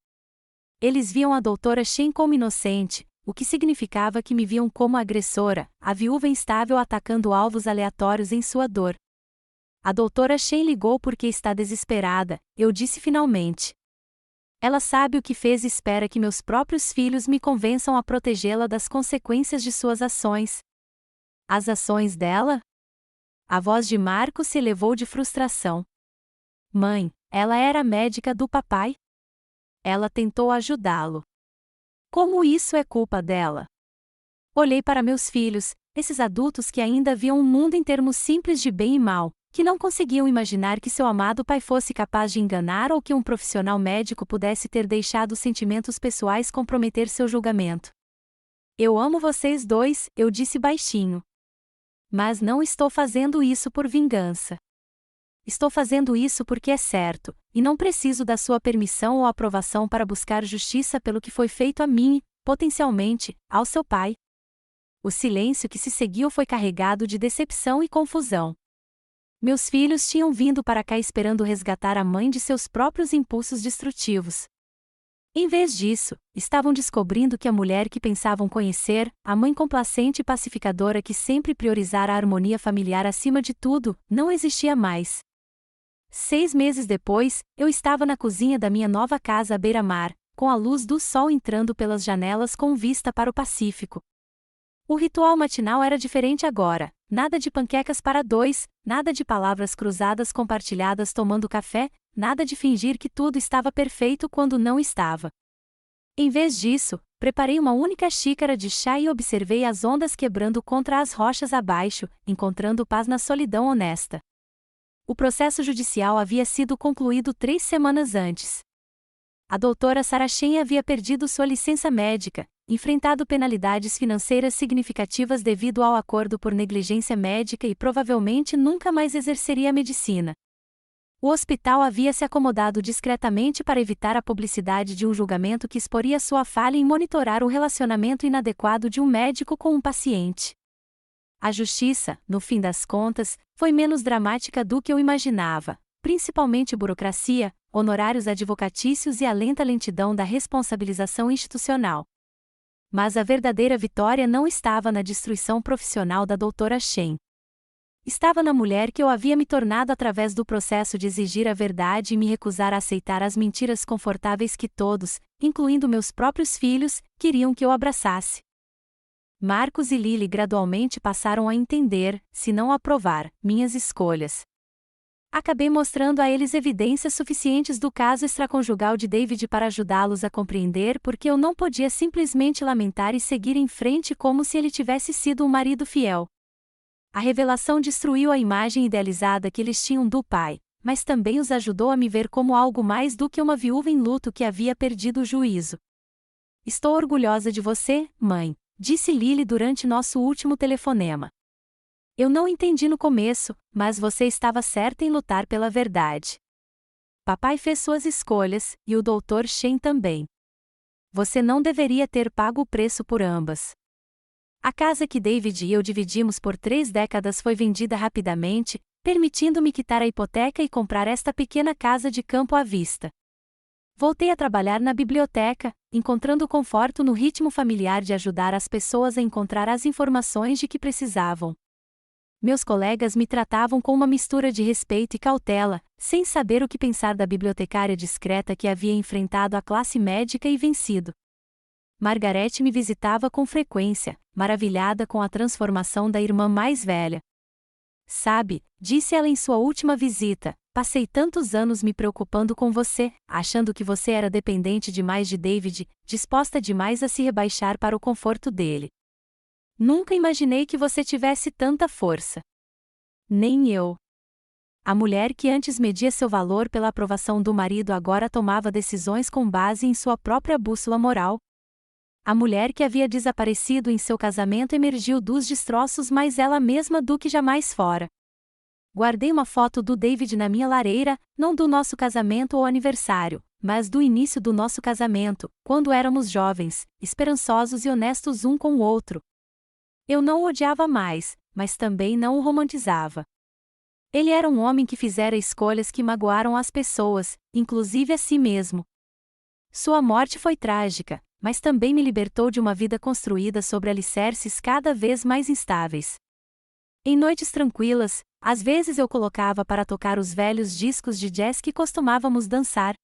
Eles viam a doutora Shen como inocente, o que significava que me viam como agressora, a viúva instável atacando alvos aleatórios em sua dor. A doutora Shen ligou porque está desesperada, eu disse finalmente. Ela sabe o que fez e espera que meus próprios filhos me convençam a protegê-la das consequências de suas ações. As ações dela? A voz de Marco se elevou de frustração. Mãe, ela era a médica do papai? Ela tentou ajudá-lo. Como isso é culpa dela? Olhei para meus filhos, esses adultos que ainda viam um mundo em termos simples de bem e mal, que não conseguiam imaginar que seu amado pai fosse capaz de enganar ou que um profissional médico pudesse ter deixado sentimentos pessoais comprometer seu julgamento. Eu amo vocês dois, eu disse baixinho. Mas não estou fazendo isso por vingança. Estou fazendo isso porque é certo, e não preciso da sua permissão ou aprovação para buscar justiça pelo que foi feito a mim, potencialmente, ao seu pai. O silêncio que se seguiu foi carregado de decepção e confusão. Meus filhos tinham vindo para cá esperando resgatar a mãe de seus próprios impulsos destrutivos. Em vez disso, estavam descobrindo que a mulher que pensavam conhecer, a mãe complacente e pacificadora que sempre priorizara a harmonia familiar acima de tudo, não existia mais. 6 meses depois, eu estava na cozinha da minha nova casa à beira-mar, com a luz do sol entrando pelas janelas com vista para o Pacífico. O ritual matinal era diferente agora, nada de panquecas para dois, nada de palavras cruzadas compartilhadas tomando café, nada de fingir que tudo estava perfeito quando não estava. Em vez disso, preparei uma única xícara de chá e observei as ondas quebrando contra as rochas abaixo, encontrando paz na solidão honesta. O processo judicial havia sido concluído 3 semanas antes. A doutora Sarah Shen havia perdido sua licença médica, enfrentado penalidades financeiras significativas devido ao acordo por negligência médica e provavelmente nunca mais exerceria a medicina. O hospital havia se acomodado discretamente para evitar a publicidade de um julgamento que exporia sua falha em monitorar o relacionamento inadequado de um médico com um paciente. A justiça, no fim das contas, foi menos dramática do que eu imaginava, principalmente burocracia, honorários advocatícios e a lenta lentidão da responsabilização institucional. Mas a verdadeira vitória não estava na destruição profissional da doutora Shen. Estava na mulher que eu havia me tornado através do processo de exigir a verdade e me recusar a aceitar as mentiras confortáveis que todos, incluindo meus próprios filhos, queriam que eu abraçasse. Marcos e Lily gradualmente passaram a entender, se não aprovar, minhas escolhas. Acabei mostrando a eles evidências suficientes do caso extraconjugal de David para ajudá-los a compreender porque eu não podia simplesmente lamentar e seguir em frente como se ele tivesse sido um marido fiel. A revelação destruiu a imagem idealizada que eles tinham do pai, mas também os ajudou a me ver como algo mais do que uma viúva em luto que havia perdido o juízo. Estou orgulhosa de você, mãe, disse Lily durante nosso último telefonema. Eu não entendi no começo, mas você estava certa em lutar pela verdade. Papai fez suas escolhas, e o Dr. Shen também. Você não deveria ter pago o preço por ambas. A casa que David e eu dividimos por 3 décadas foi vendida rapidamente, permitindo-me quitar a hipoteca e comprar esta pequena casa de campo à vista. Voltei a trabalhar na biblioteca, encontrando conforto no ritmo familiar de ajudar as pessoas a encontrar as informações de que precisavam. Meus colegas me tratavam com uma mistura de respeito e cautela, sem saber o que pensar da bibliotecária discreta que havia enfrentado a classe médica e vencido. Margaret me visitava com frequência, maravilhada com a transformação da irmã mais velha. Sabe, disse ela em sua última visita, passei tantos anos me preocupando com você, achando que você era dependente demais de David, disposta demais a se rebaixar para o conforto dele. Nunca imaginei que você tivesse tanta força. Nem eu. A mulher que antes media seu valor pela aprovação do marido agora tomava decisões com base em sua própria bússola moral. A mulher que havia desaparecido em seu casamento emergiu dos destroços mais ela mesma do que jamais fora. Guardei uma foto do David na minha lareira, não do nosso casamento ou aniversário, mas do início do nosso casamento, quando éramos jovens, esperançosos e honestos um com o outro. Eu não o odiava mais, mas também não o romantizava. Ele era um homem que fizera escolhas que magoaram as pessoas, inclusive a si mesmo. Sua morte foi trágica, mas também me libertou de uma vida construída sobre alicerces cada vez mais instáveis. Em noites tranquilas, às vezes eu colocava para tocar os velhos discos de jazz que costumávamos dançar.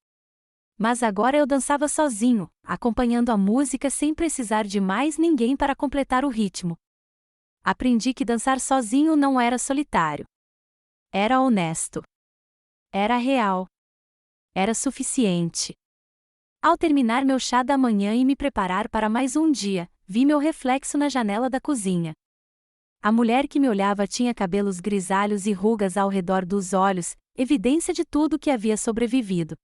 Mas agora eu dançava sozinho, acompanhando a música sem precisar de mais ninguém para completar o ritmo. Aprendi que dançar sozinho não era solitário. Era honesto. Era real. Era suficiente. Ao terminar meu chá da manhã e me preparar para mais um dia, vi meu reflexo na janela da cozinha. A mulher que me olhava tinha cabelos grisalhos e rugas ao redor dos olhos, evidência de tudo que havia sobrevivido.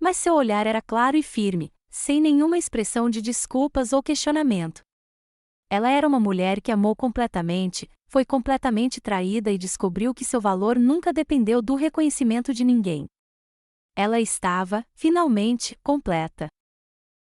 Mas seu olhar era claro e firme, sem nenhuma expressão de desculpas ou questionamento. Ela era uma mulher que amou completamente, foi completamente traída e descobriu que seu valor nunca dependeu do reconhecimento de ninguém. Ela estava, finalmente, completa.